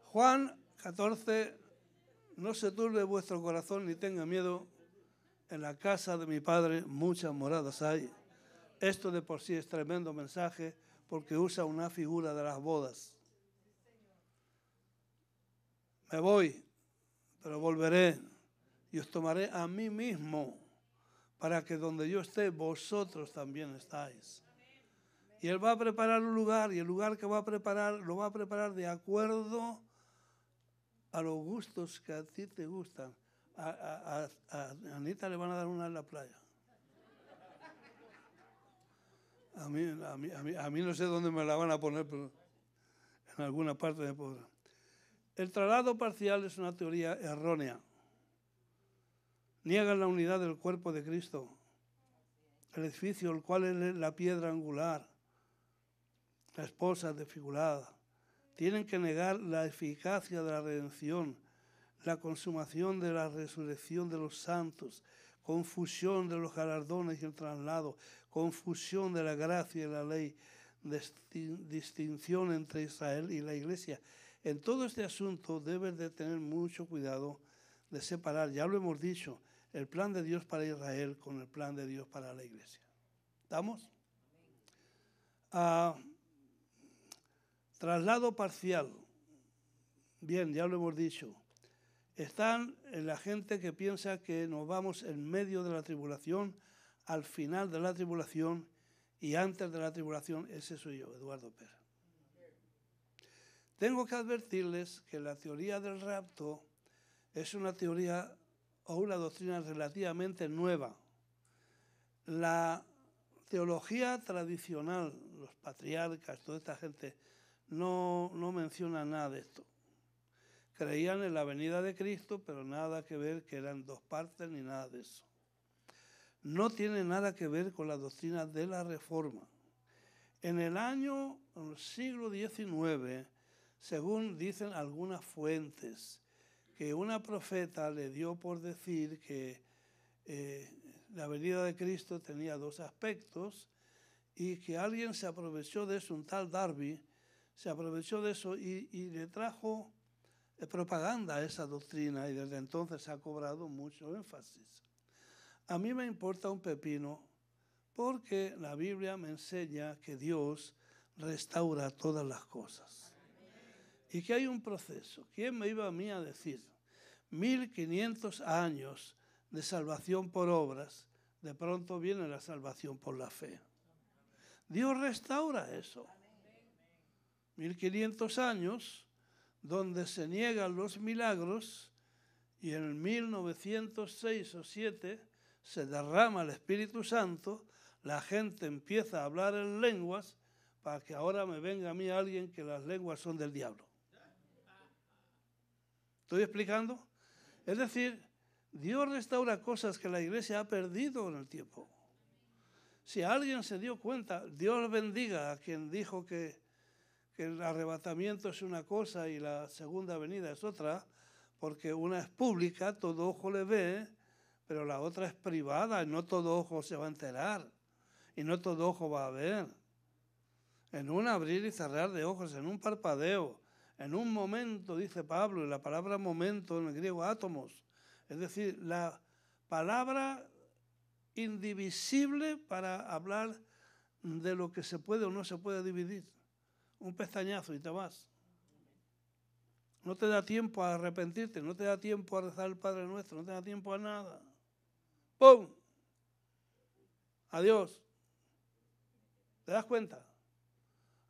A: Juan 14, no se turbe vuestro corazón ni tenga miedo. En la casa de mi Padre muchas moradas hay. Esto de por sí es tremendo mensaje porque usa una figura de las bodas. Me voy, pero volveré y os tomaré a mí mismo para que donde yo esté, vosotros también estáis. Y Él va a preparar un lugar y el lugar que va a preparar, lo va a preparar de acuerdo a los gustos que a ti te gustan. A Anita le van a dar una en la playa. A mí no sé dónde me la van a poner, pero en alguna parte me podrá. El traslado parcial es una teoría errónea. Niegan la unidad del cuerpo de Cristo. El edificio, el cual es la piedra angular, la esposa desfigurada. Tienen que negar la eficacia de la redención, la consumación de la resurrección de los santos, confusión de los galardones y el traslado, confusión de la gracia y la ley, distinción entre Israel y la Iglesia. En todo este asunto debes de tener mucho cuidado de separar, ya lo hemos dicho, el plan de Dios para Israel con el plan de Dios para la Iglesia. ¿Estamos? Traslado parcial. Bien, ya lo hemos dicho. Están la gente que piensa que nos vamos en medio de la tribulación, al final de la tribulación y antes de la tribulación. Ese soy yo, Eduardo Pérez. Tengo que advertirles que la teoría del rapto es una teoría o una doctrina relativamente nueva. La teología tradicional, los patriarcas, toda esta gente, no menciona nada de esto. Creían en la venida de Cristo, pero nada que ver que eran dos partes ni nada de eso. No tiene nada que ver con la doctrina de la Reforma. En el siglo XIX, según dicen algunas fuentes, que una profeta le dio por decir que la venida de Cristo tenía dos aspectos y que alguien se aprovechó de eso, un tal Darby, se aprovechó de eso y le trajo propaganda esa doctrina y desde entonces ha cobrado mucho énfasis. A mí me importa un pepino porque la Biblia me enseña que Dios restaura todas las cosas y que hay un proceso. ¿Quién me iba a mí a decir 1500 años de salvación por obras? De pronto viene la salvación por la fe. Dios restaura eso. 1500 años donde se niegan los milagros y en 1906 o 7 se derrama el Espíritu Santo, la gente empieza a hablar en lenguas para que ahora me venga a mí alguien que las lenguas son del diablo. ¿Estoy explicando? Es decir, Dios restaura cosas que la iglesia ha perdido con el tiempo. Si alguien se dio cuenta, Dios bendiga a quien dijo que el arrebatamiento es una cosa y la segunda venida es otra, porque una es pública, todo ojo le ve, pero la otra es privada y no todo ojo se va a enterar y no todo ojo va a ver. En un abrir y cerrar de ojos, en un parpadeo, en un momento, dice Pablo, y la palabra momento en el griego átomos, es decir, la palabra indivisible para hablar de lo que se puede o no se puede dividir. Un pestañazo y te vas. No te da tiempo a arrepentirte, no te da tiempo a rezar el Padre Nuestro, no te da tiempo a nada. ¡Pum! Adiós. ¿Te das cuenta?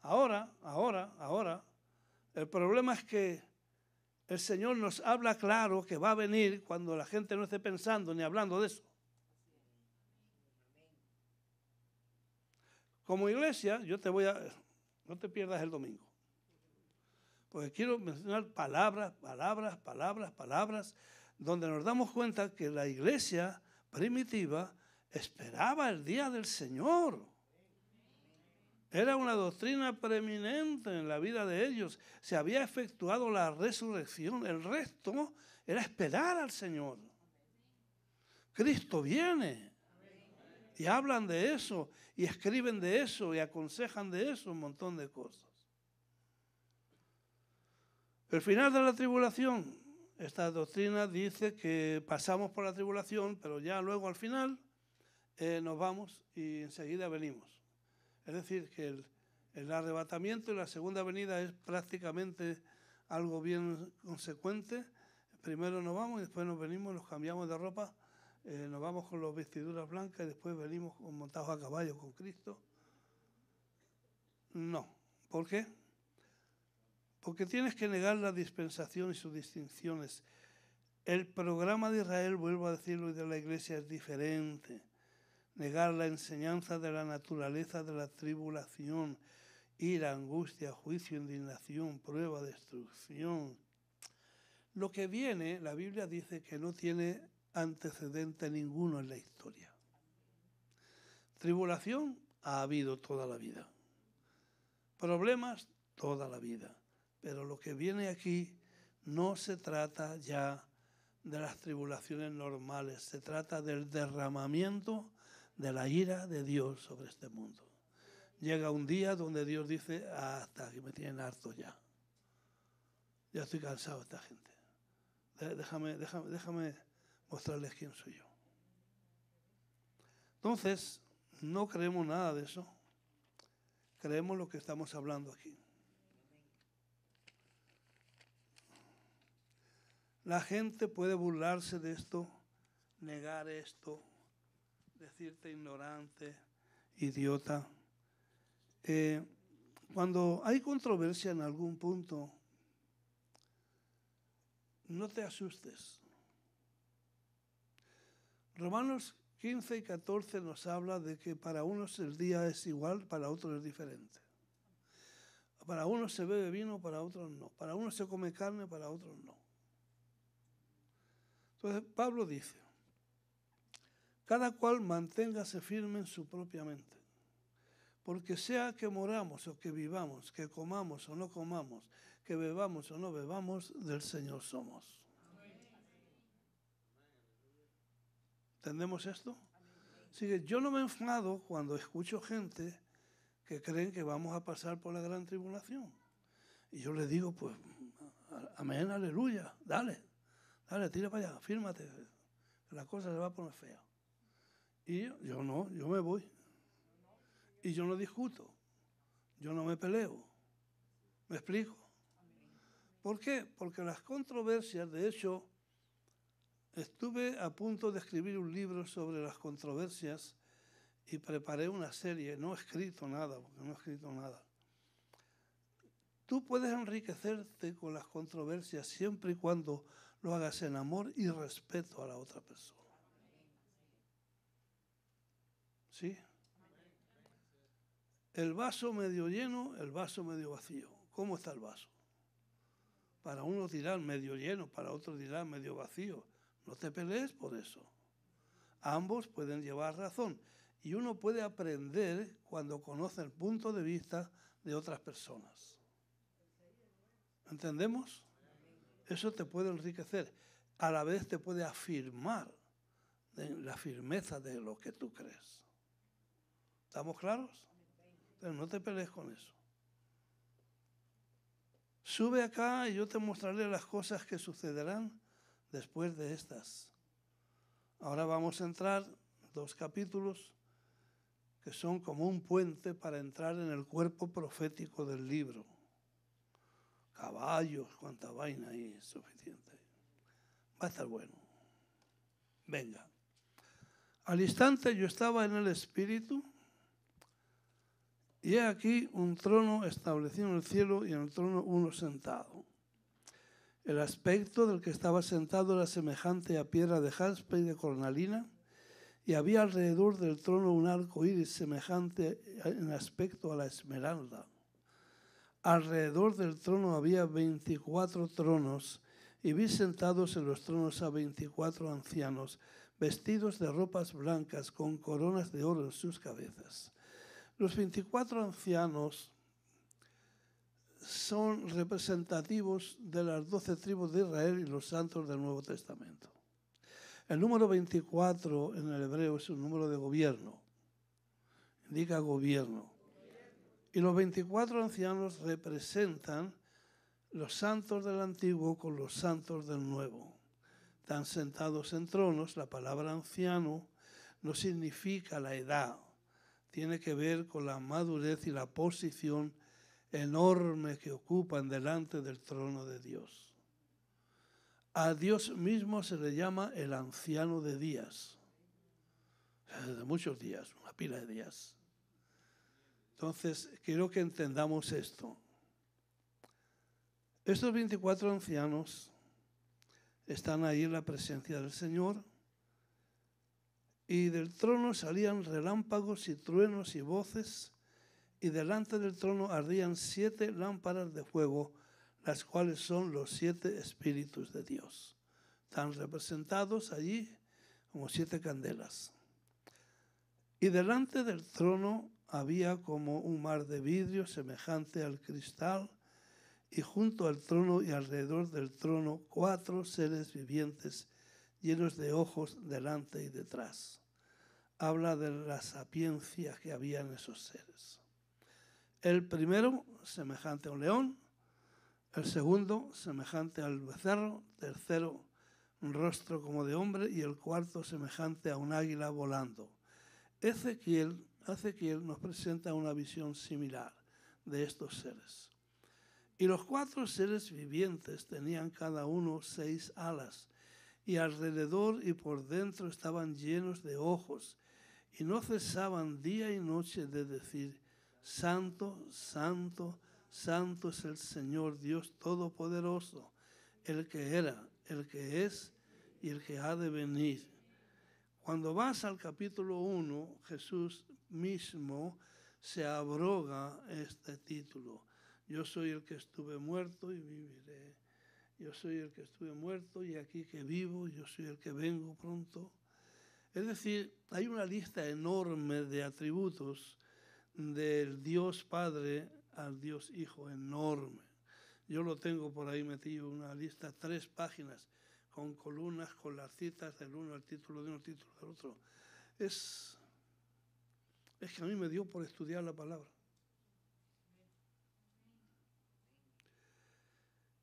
A: Ahora, el problema es que el Señor nos habla claro que va a venir cuando la gente no esté pensando ni hablando de eso. Como iglesia, no te pierdas el domingo. Porque quiero mencionar palabras, donde nos damos cuenta que la iglesia primitiva esperaba el día del Señor. Era una doctrina preeminente en la vida de ellos. Se había efectuado la resurrección. El resto era esperar al Señor. Cristo viene. Y hablan de eso, y escriben de eso, y aconsejan de eso, un montón de cosas. El final de la tribulación, esta doctrina dice que pasamos por la tribulación, pero ya luego al final nos vamos y enseguida venimos. Es decir, que el arrebatamiento y la segunda venida es prácticamente algo bien consecuente. Primero nos vamos y después nos venimos, nos cambiamos de ropa, nos vamos con las vestiduras blancas y después venimos montados a caballo con Cristo. No. ¿Por qué? Porque tienes que negar la dispensación y sus distinciones. El programa de Israel, vuelvo a decirlo, y de la iglesia es diferente. Negar la enseñanza de la naturaleza de la tribulación, ira, angustia, juicio, indignación, prueba, destrucción. Lo que viene, la Biblia dice que no tiene antecedente ninguno en la historia. Tribulación ha habido toda la vida. Problemas toda la vida. Pero lo que viene aquí no se trata ya de las tribulaciones normales, se trata del derramamiento de la ira de Dios sobre este mundo. Llega un día donde Dios dice, hasta que me tienen harto ya. Ya estoy cansado de esta gente. Déjame mostrarles quién soy yo. Entonces, no creemos nada de eso. Creemos lo que estamos hablando aquí. La gente puede burlarse de esto, negar esto, decirte ignorante, idiota. Cuando hay controversia en algún punto, no te asustes. Romanos 15 y 14 nos habla de que para unos el día es igual, para otros es diferente. Para unos se bebe vino, para otros no. Para unos se come carne, para otros no. Entonces Pablo dice, cada cual manténgase firme en su propia mente, porque sea que moramos o que vivamos, que comamos o no comamos, que bebamos o no bebamos, del Señor somos. ¿Entendemos esto? Así que yo no me enfado cuando escucho gente que creen que vamos a pasar por la gran tribulación. Y yo le digo, pues, amén, aleluya, dale, tira para allá, fírmate, que la cosa se va a poner fea. Y yo no, yo me voy. Y yo no discuto, yo no me peleo. ¿Me explico? ¿Por qué? Porque las controversias, de hecho, estuve a punto de escribir un libro sobre las controversias y preparé una serie, no he escrito nada, porque no he escrito nada. Tú puedes enriquecerte con las controversias siempre y cuando lo hagas en amor y respeto a la otra persona. ¿Sí? El vaso medio lleno, el vaso medio vacío. ¿Cómo está el vaso? Para uno dirán medio lleno, para otro dirán medio vacío. No te pelees por eso. Ambos pueden llevar razón. Y uno puede aprender cuando conoce el punto de vista de otras personas. ¿Entendemos? Eso te puede enriquecer. A la vez te puede afirmar la firmeza de lo que tú crees. ¿Estamos claros? Pero no te pelees con eso. Sube acá y yo te mostraré las cosas que sucederán después de estas. Ahora vamos a entrar 2 capítulos que son como un puente para entrar en el cuerpo profético del libro. Caballos, cuánta vaina ahí es suficiente. Va a estar bueno. Venga. Al instante yo estaba en el Espíritu y he aquí un trono establecido en el cielo y en el trono uno sentado. El aspecto del que estaba sentado era semejante a piedra de jaspe y de cornalina, y había alrededor del trono un arco iris semejante en aspecto a la esmeralda. Alrededor del trono había 24 tronos, y vi sentados en los tronos a 24 ancianos, vestidos de ropas blancas, con coronas de oro en sus cabezas. Los 24 ancianos son representativos de las 12 tribus de Israel y los santos del Nuevo Testamento. El número 24 en el hebreo es un número de gobierno, indica gobierno. Y los 24 ancianos representan los santos del Antiguo con los santos del Nuevo. Están sentados en tronos. La palabra anciano no significa la edad, tiene que ver con la madurez y la posición enorme que ocupan delante del trono de Dios. A Dios mismo se le llama el anciano de días, de muchos días, una pila de días. Entonces, quiero que entendamos esto. Estos 24 ancianos están ahí en la presencia del Señor, y del trono salían relámpagos y truenos y voces, y delante del trono ardían 7 lámparas de fuego, las cuales son los 7 espíritus de Dios. Están representados allí como 7 candelas. Y delante del trono había como un mar de vidrio semejante al cristal, y junto al trono y alrededor del trono 4 seres vivientes llenos de ojos delante y detrás. Habla de la sapiencia que había en esos seres. El primero, semejante a un león. El segundo, semejante al becerro. Tercero, un rostro como de hombre. Y el cuarto, semejante a un águila volando. Ezequiel nos presenta una visión similar de estos seres. Y los 4 seres vivientes tenían cada uno 6 alas, y alrededor y por dentro estaban llenos de ojos, y no cesaban día y noche de decir: Santo, santo, santo es el Señor Dios Todopoderoso, el que era, el que es y el que ha de venir. Cuando vas al capítulo 1, Jesús mismo se abroga este título. Yo soy el que estuve muerto y viviré. Yo soy el que estuve muerto y aquí que vivo. Yo soy el que vengo pronto. Es decir, hay una lista enorme de atributos del Dios Padre al Dios Hijo, enorme. Yo lo tengo por ahí metido, una lista, 3 páginas, con columnas, con las citas del uno, el título de uno, el título del otro. Es que a mí me dio por estudiar la palabra.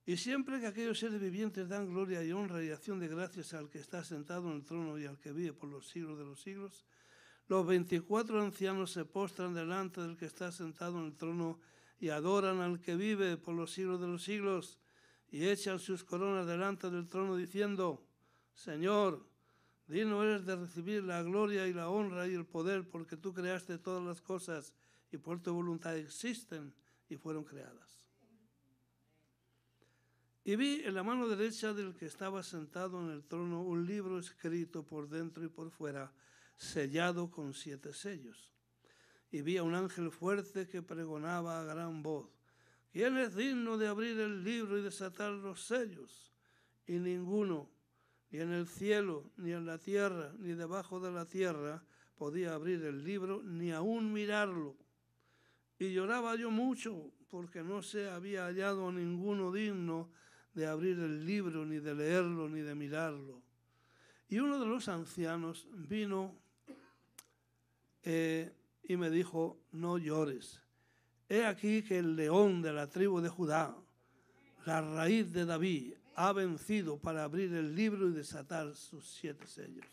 A: Y siempre que aquellos seres vivientes dan gloria y honra y acción de gracias al que está sentado en el trono y al que vive por los siglos de los siglos, los 24 ancianos se postran delante del que está sentado en el trono y adoran al que vive por los siglos de los siglos y echan sus coronas delante del trono diciendo: Señor, digno eres de recibir la gloria y la honra y el poder, porque tú creaste todas las cosas y por tu voluntad existen y fueron creadas. Y vi en la mano derecha del que estaba sentado en el trono un libro escrito por dentro y por fuera, sellado con 7 sellos. Y vi a un ángel fuerte que pregonaba a gran voz: ¿Quién es digno de abrir el libro y desatar los sellos? Y ninguno, ni en el cielo, ni en la tierra, ni debajo de la tierra, podía abrir el libro, ni aún mirarlo. Y lloraba yo mucho, porque no se había hallado ninguno digno de abrir el libro, ni de leerlo, ni de mirarlo. Y uno de los ancianos vino y me dijo: no llores. He aquí que el león de la tribu de Judá, la raíz de David, ha vencido para abrir el libro y desatar sus 7 sellos.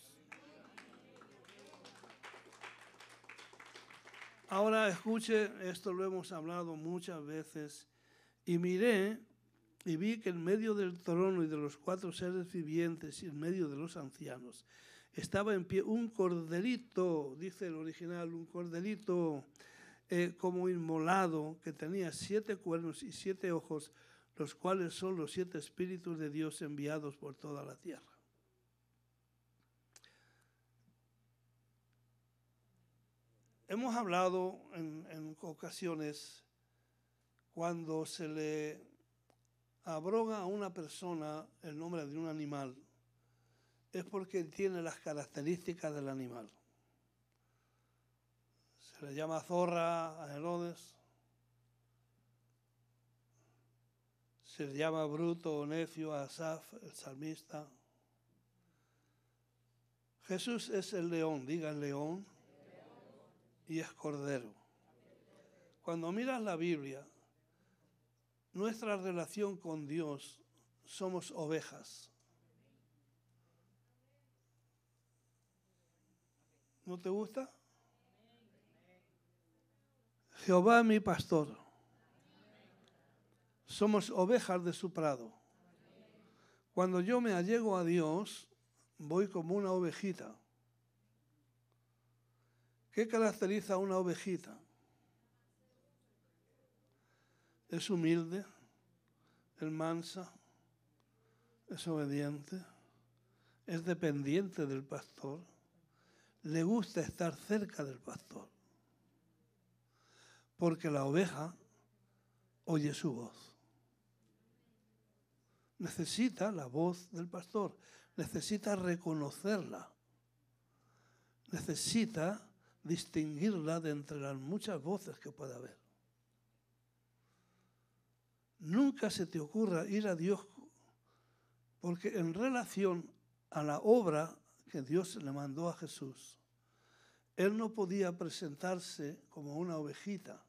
A: Ahora escuche, esto lo hemos hablado muchas veces, y miré y vi que en medio del trono y de los 4 seres vivientes y en medio de los ancianos estaba en pie un corderito, dice el original, un corderito como inmolado, que tenía 7 cuernos y 7 ojos, los cuales son los 7 espíritus de Dios enviados por toda la tierra. Hemos hablado en ocasiones cuando se le abroga a una persona el nombre de un animal, es porque tiene las características del animal. Se le llama zorra a Herodes, se le llama bruto o necio a Asaf, el salmista. Jesús es el león, diga el león, y es cordero. Cuando miras la Biblia, nuestra relación con Dios, somos ovejas. ¿No te gusta? Jehová mi pastor. Somos ovejas de su prado. Cuando yo me allego a Dios, voy como una ovejita. ¿Qué caracteriza a una ovejita? Es humilde, es mansa, es obediente, es dependiente del pastor, le gusta estar cerca del pastor, porque la oveja oye su voz. Necesita la voz del pastor, necesita reconocerla, necesita distinguirla de entre las muchas voces que pueda haber. Nunca se te ocurra ir a Dios, porque en relación a la obra que Dios le mandó a Jesús, Él no podía presentarse como una ovejita.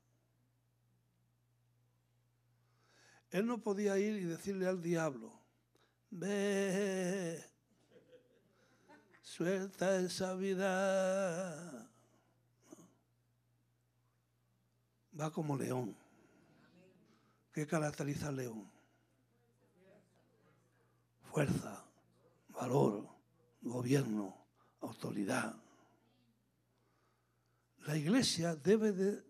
A: Él no podía ir y decirle al diablo: ve, suelta esa vida. Va como león. ¿Qué caracteriza al león? Fuerza, valor, gobierno, autoridad. La Iglesia debe de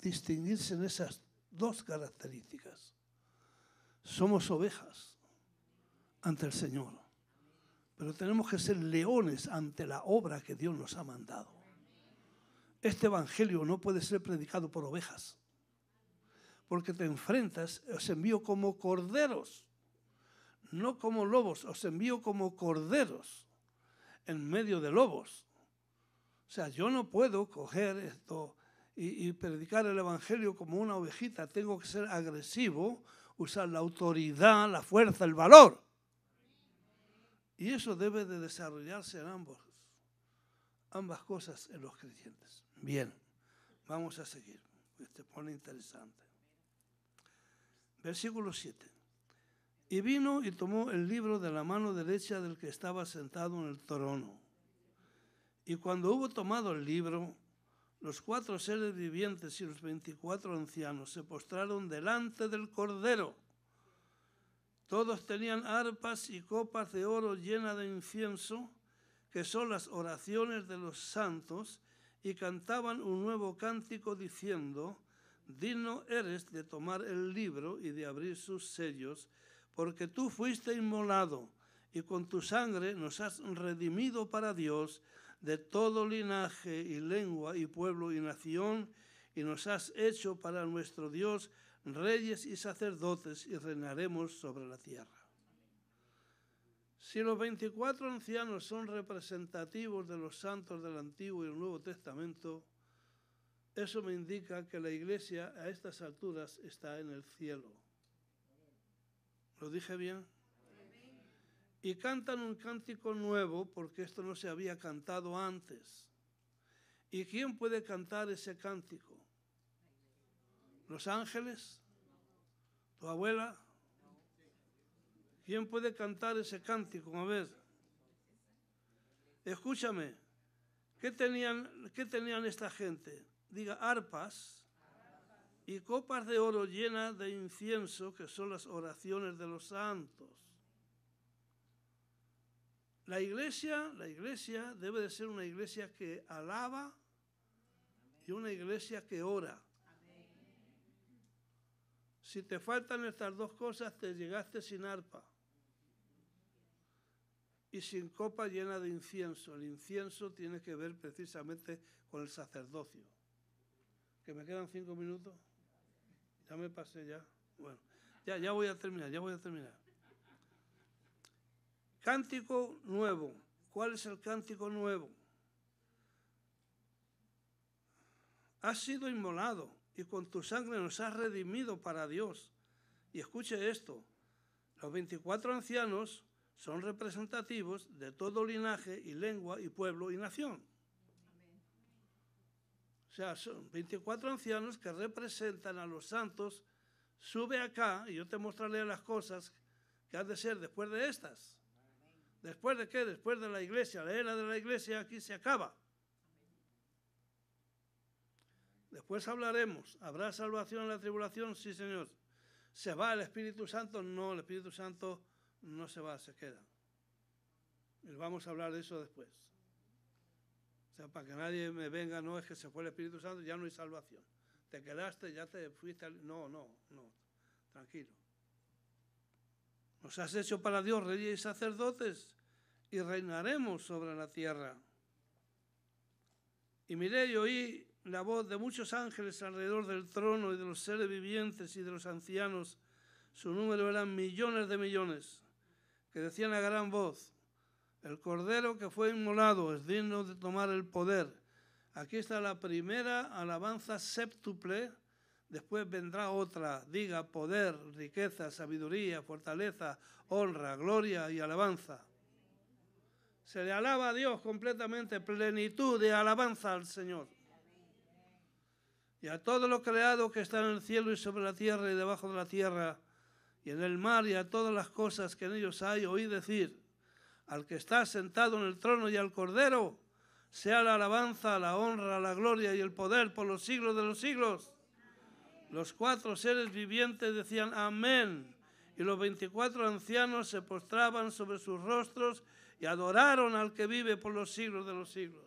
A: distinguirse en esas 2 características. Somos ovejas ante el Señor, pero tenemos que ser leones ante la obra que Dios nos ha mandado. Este evangelio no puede ser predicado por ovejas, porque te enfrentas, os envío como corderos, no como lobos, os envío como corderos en medio de lobos. O sea, yo no puedo coger esto y predicar el evangelio como una ovejita. Tengo que ser agresivo, usar la autoridad, la fuerza, el valor. Y eso debe de desarrollarse en ambas cosas en los creyentes. Bien, vamos a seguir. Se pone interesante. Versículo 7. Y vino y tomó el libro de la mano derecha del que estaba sentado en el trono. Y cuando hubo tomado el libro, los 4 seres vivientes y los 24 ancianos se postraron delante del Cordero. Todos tenían arpas y copas de oro llenas de incienso, que son las oraciones de los santos, y cantaban un nuevo cántico diciendo: digno eres de tomar el libro y de abrir sus sellos, porque tú fuiste inmolado, y con tu sangre nos has redimido para Dios de todo linaje y lengua y pueblo y nación, y nos has hecho para nuestro Dios reyes y sacerdotes, y reinaremos sobre la tierra. Si los 24 ancianos son representativos de los santos del Antiguo y el Nuevo Testamento, eso me indica que la Iglesia a estas alturas está en el cielo. ¿Lo dije bien? Y cantan un cántico nuevo porque esto no se había cantado antes. ¿Y quién puede cantar ese cántico? ¿Los ángeles? ¿Tu abuela? ¿Quién puede cantar ese cántico? A ver, escúchame, ¿qué tenían esta gente? Diga, arpas y copas de oro llenas de incienso, que son las oraciones de los santos. La iglesia debe de ser una iglesia que alaba y una iglesia que ora. Si te faltan estas dos cosas, te llegaste sin arpa y sin copa llena de incienso. El incienso tiene que ver precisamente con el sacerdocio. ¿Que me quedan 5 minutos? Ya me pasé ya. Bueno, ya voy a terminar. Cántico nuevo. ¿Cuál es el cántico nuevo? Has sido inmolado y con tu sangre nos has redimido para Dios. Y escuche esto, los 24 ancianos son representativos de todo linaje y lengua y pueblo y nación. O sea, son 24 ancianos que representan a los santos. Sube acá y yo te mostraré las cosas que han de ser después de estas. ¿Después de qué? Después de la iglesia. La era de la iglesia aquí se acaba. Después hablaremos. ¿Habrá salvación en la tribulación? Sí, Señor. ¿Se va el Espíritu Santo? No, el Espíritu Santo no se va, se queda. Y vamos a hablar de eso después. O sea, para que nadie me venga, no es que se fue el Espíritu Santo, ya no hay salvación. Te quedaste, ya te fuiste. No, tranquilo. Nos has hecho para Dios reyes y sacerdotes y reinaremos sobre la tierra. Y miré y oí la voz de muchos ángeles alrededor del trono y de los seres vivientes y de los ancianos. Su número eran millones de millones, que decían a gran voz: el Cordero que fue inmolado es digno de tomar el poder. Aquí está la primera alabanza séptuple. Después vendrá otra, diga poder, riqueza, sabiduría, fortaleza, honra, gloria y alabanza. Se le alaba a Dios completamente, plenitud de alabanza al Señor. Y a todo lo creado que está en el cielo y sobre la tierra y debajo de la tierra, y en el mar y a todas las cosas que en ellos hay, oí decir: al que está sentado en el trono y al Cordero, sea la alabanza, la honra, la gloria y el poder por los siglos de los siglos. Los 4 seres vivientes decían amén, y los 24 ancianos se postraban sobre sus rostros y adoraron al que vive por los siglos de los siglos.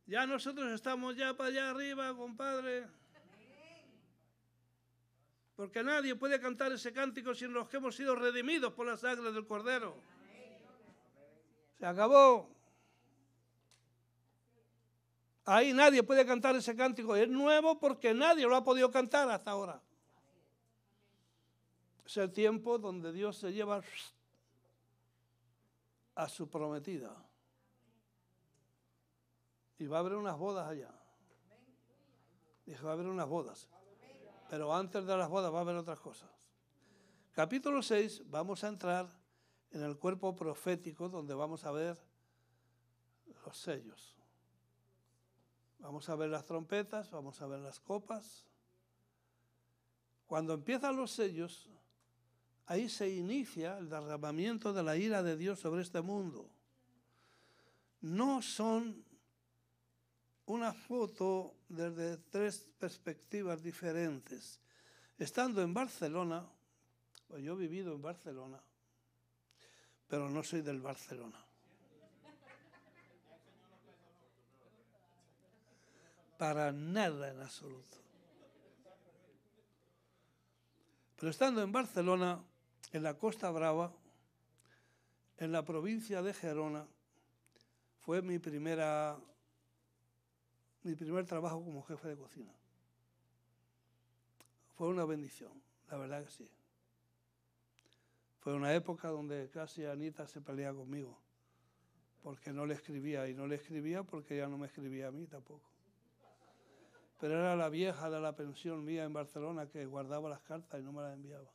A: Ya nosotros estamos ya para allá arriba, compadre. Porque nadie puede cantar ese cántico sin los que hemos sido redimidos por la sangre del Cordero. Se acabó. Ahí nadie puede cantar ese cántico. Es nuevo porque nadie lo ha podido cantar hasta ahora. Es el tiempo donde Dios se lleva a su prometida. Y va a haber unas bodas allá. Dijo, va a haber unas bodas. Pero antes de las bodas va a haber otras cosas. Capítulo 6, vamos a entrar en el cuerpo profético donde vamos a ver los sellos. Vamos a ver las trompetas, vamos a ver las copas. Cuando empiezan los sellos, ahí se inicia el derramamiento de la ira de Dios sobre este mundo. No son una foto desde tres perspectivas diferentes. Estando en Barcelona, pues yo he vivido en Barcelona, pero no soy del Barcelona. Para nada en absoluto. Pero estando en Barcelona, en la Costa Brava, en la provincia de Gerona, fue mi primer trabajo como jefe de cocina. Fue una bendición, la verdad que sí. Fue una época donde casi Anita se pelea conmigo, porque no le escribía, y no le escribía porque ella no me escribía a mí tampoco. Pero era la vieja de la pensión mía en Barcelona que guardaba las cartas y no me las enviaba.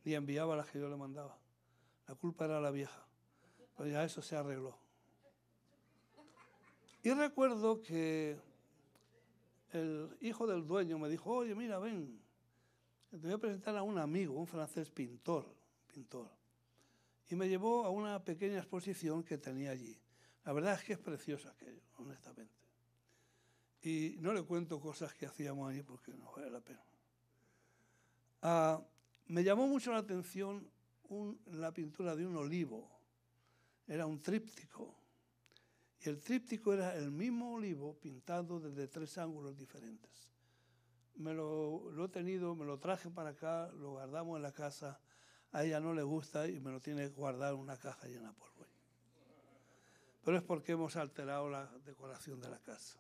A: Ni enviaba las que yo le mandaba. La culpa era la vieja. Pero ya eso se arregló. Y recuerdo que el hijo del dueño me dijo, oye, mira, ven, te voy a presentar a un amigo, un francés pintor. Y me llevó a una pequeña exposición que tenía allí. La verdad es que es precioso aquello, honestamente. Y no le cuento cosas que hacíamos allí porque no vale la pena. Me llamó mucho la atención la pintura de un olivo. Era un tríptico. Y el tríptico era el mismo olivo pintado desde tres ángulos diferentes. Me lo he tenido, me lo traje para acá, lo guardamos en la casa. A ella no le gusta y me lo tiene que guardar en una caja llena de polvo. Pero es porque hemos alterado la decoración de la casa.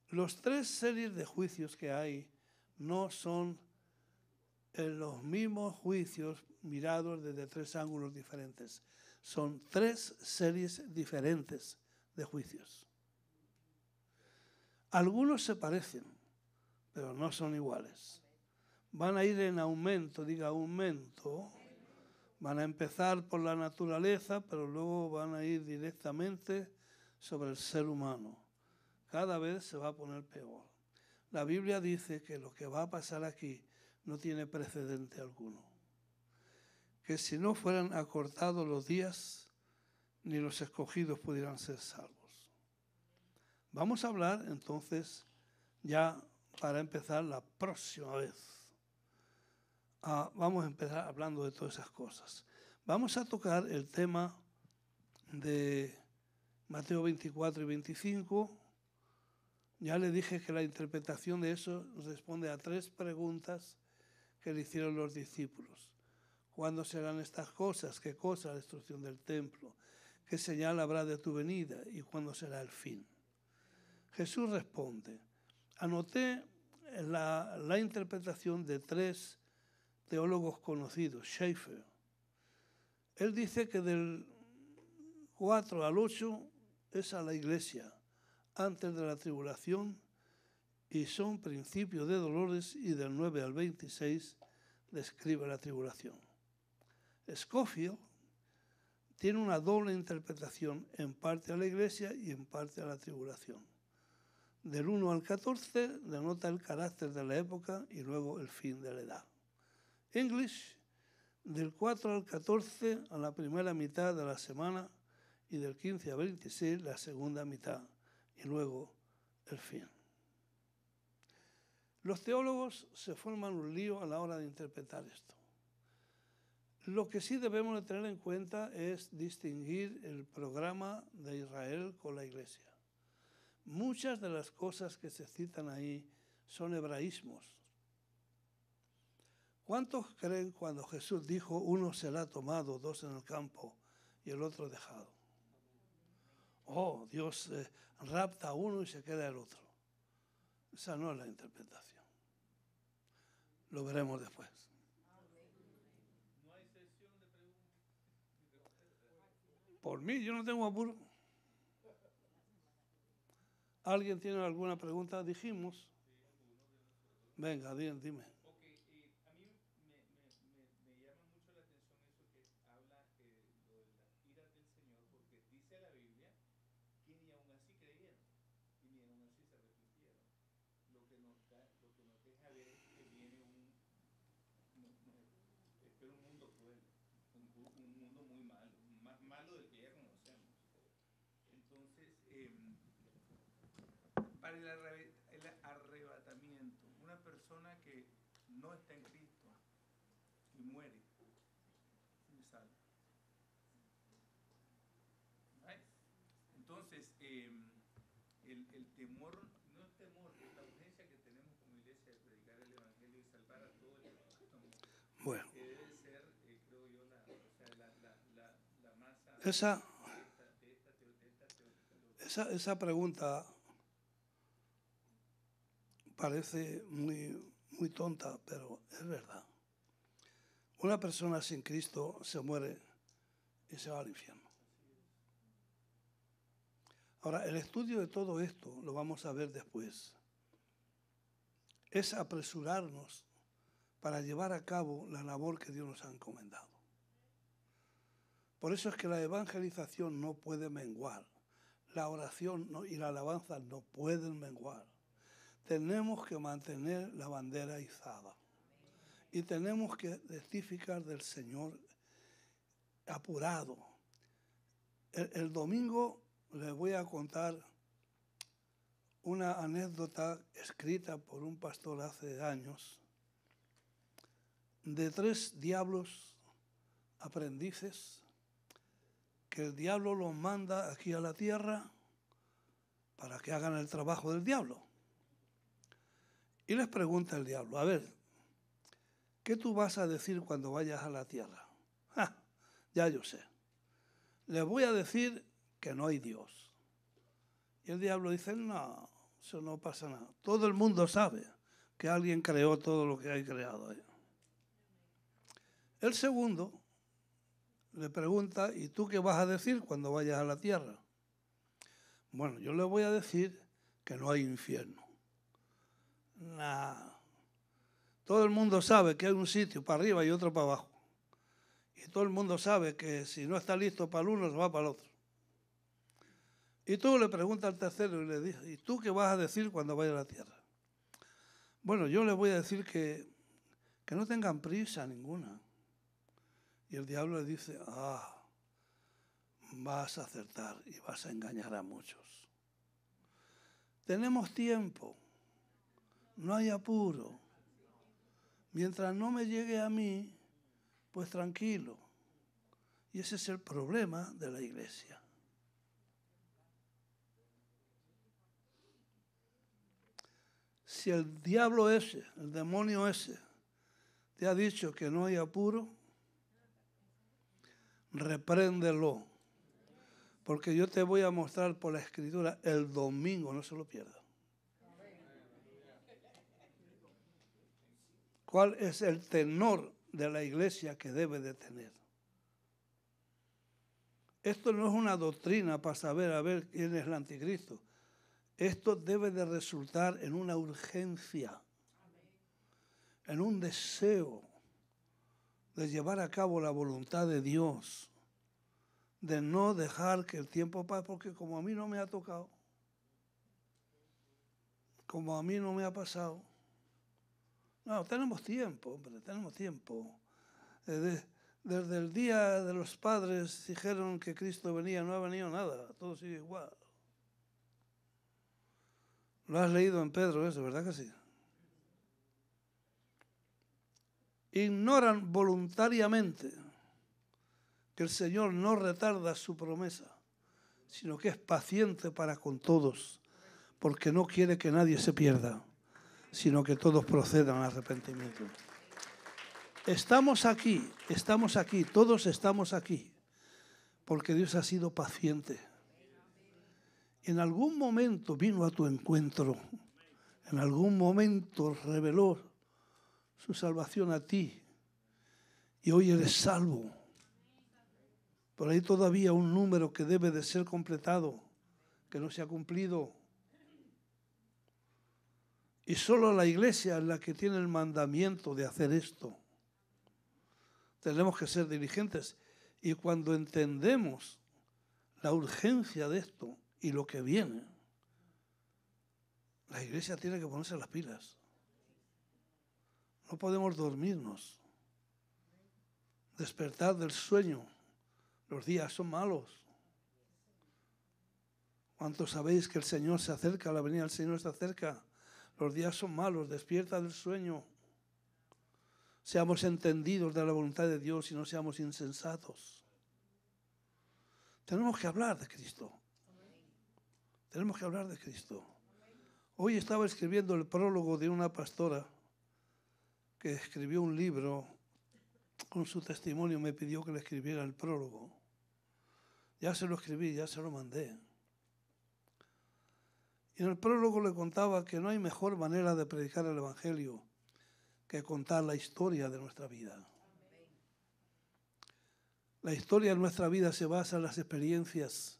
A: Los tres series de juicios que hay no son los mismos juicios mirados desde tres ángulos diferentes. Son tres series diferentes de juicios. Algunos se parecen, pero no son iguales. Van a ir en aumento, diga aumento. Van a empezar por la naturaleza, pero luego van a ir directamente sobre el ser humano. Cada vez se va a poner peor. La Biblia dice que lo que va a pasar aquí no tiene precedente alguno. Que si no fueran acortados los días, ni los escogidos pudieran ser salvos. Vamos a hablar entonces, ya para empezar la próxima vez. Vamos a empezar hablando de todas esas cosas. Vamos a tocar el tema de Mateo 24 y 25. Ya le dije que la interpretación de eso responde a tres preguntas que le hicieron los discípulos. ¿Cuándo serán estas cosas? ¿Qué cosa? La destrucción del templo. ¿Qué señal habrá de tu venida? ¿Y cuándo será el fin? Jesús responde. Anoté la interpretación de tres teólogos conocidos. Schaeffer. Él dice que del 4 al 8 es a la iglesia, antes de la tribulación, y son principios de dolores, y del 9 al 26 describe la tribulación. Scofield tiene una doble interpretación, en parte a la iglesia y en parte a la tribulación. Del 1 al 14 denota el carácter de la época y luego el fin de la edad. English, del 4 al 14 a la primera mitad de la semana y del 15 al 26 la segunda mitad y luego el fin. Los teólogos se forman un lío a la hora de interpretar esto. Lo que sí debemos de tener en cuenta es distinguir el programa de Israel con la Iglesia. Muchas de las cosas que se citan ahí son hebraísmos. ¿Cuántos creen cuando Jesús dijo, uno será tomado, dos en el campo y el otro dejado? Oh, Dios rapta a uno y se queda el otro. Esa no es la interpretación. Lo veremos después.
B: No hay sesión de preguntas.
A: Por mí, yo no tengo apuro. ¿Alguien tiene alguna pregunta? Dijimos. Venga, dime.
B: Ok, a mí me llama mucho la atención eso que habla lo de las iras del Señor, porque dice la Biblia que ni aún así creyeron y ni aún así se arrepintieron. Lo que nos deja ver es que viene malo del que ya conocemos. Entonces, para el arrebatamiento, una persona que no está en Cristo y muere, es salva. ¿Right? Entonces, el temor, no es temor, es la urgencia que tenemos como iglesia de predicar el Evangelio y salvar a todo el mundo.
A: Bueno.
B: Que debe ser, creo yo, la masa
A: esa pregunta parece muy tonta, pero es verdad. Una persona sin Cristo se muere y se va al infierno. Ahora, el estudio de todo esto, lo vamos a ver después, es apresurarnos para llevar a cabo la labor que Dios nos ha encomendado. Por eso es que la evangelización no puede menguar, la oración y la alabanza no pueden menguar. Tenemos que mantener la bandera izada y tenemos que testificar del Señor apurado. El domingo les voy a contar una anécdota escrita por un pastor hace años de 3 diablos aprendices que el diablo los manda aquí a la tierra para que hagan el trabajo del diablo. Y les pregunta el diablo, a ver, ¿qué tú vas a decir cuando vayas a la tierra? Ya yo sé. Les voy a decir que no hay Dios. Y el diablo dice, no, eso no pasa nada. Todo el mundo sabe que alguien creó todo lo que hay creado ahí. El segundo le pregunta, ¿y tú qué vas a decir cuando vayas a la tierra? Bueno, yo le voy a decir que no hay infierno. Todo el mundo sabe que hay un sitio para arriba y otro para abajo. Y todo el mundo sabe que si no está listo para el uno, se va para el otro. Y tú le preguntas al tercero y le dices, ¿y tú qué vas a decir cuando vayas a la tierra? Bueno, yo le voy a decir que no tengan prisa ninguna. Y el diablo le dice, vas a acertar y vas a engañar a muchos. Tenemos tiempo, no hay apuro. Mientras no me llegue a mí, pues tranquilo. Y ese es el problema de la iglesia. Si el diablo ese, el demonio ese, te ha dicho que no hay apuro, repréndelo. Porque yo te voy a mostrar por la Escritura el domingo, no se lo pierda. ¿Cuál es el tenor de la iglesia que debe de tener? Esto no es una doctrina para saber a ver quién es el anticristo. Esto debe de resultar en una urgencia, en un deseo de llevar a cabo la voluntad de Dios, de no dejar que el tiempo pase, porque como a mí no me ha tocado, como a mí no me ha pasado, no, tenemos tiempo, hombre, tenemos tiempo. Desde el día de los padres dijeron que Cristo venía, no ha venido nada, todo sigue igual. Lo has leído en Pedro eso, ¿verdad que sí? Ignoran voluntariamente que el Señor no retarda su promesa, sino que es paciente para con todos, porque no quiere que nadie se pierda, sino que todos procedan al arrepentimiento. Estamos aquí, todos estamos aquí, porque Dios ha sido paciente. En algún momento vino a tu encuentro, en algún momento reveló su salvación a ti, y hoy eres salvo. Por ahí todavía un número que debe de ser completado, que no se ha cumplido. Y solo la iglesia es la que tiene el mandamiento de hacer esto. Tenemos que ser diligentes. Y cuando entendemos la urgencia de esto y lo que viene, la iglesia tiene que ponerse las pilas. No podemos dormirnos, despertar del sueño. Los días son malos. ¿Cuántos sabéis que el Señor se acerca? La venida del Señor se acerca. Los días son malos. Despierta del sueño. Seamos entendidos de la voluntad de Dios y no seamos insensatos. Tenemos que hablar de Cristo. Tenemos que hablar de Cristo. Hoy estaba escribiendo el prólogo de una pastora que escribió un libro con su testimonio. Me pidió que le escribiera el prólogo. Ya se lo escribí, ya se lo mandé. Y en el prólogo le contaba que no hay mejor manera de predicar el Evangelio que contar la historia de nuestra vida. La historia de nuestra vida se basa en las experiencias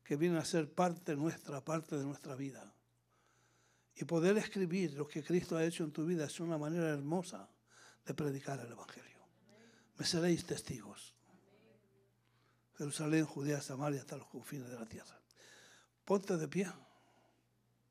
A: que vienen a ser parte de nuestra vida. Y poder escribir lo que Cristo ha hecho en tu vida es una manera hermosa de predicar el Evangelio. Me seréis testigos. Jerusalén, Judea, Samaria, hasta los confines de la tierra. Ponte de pie.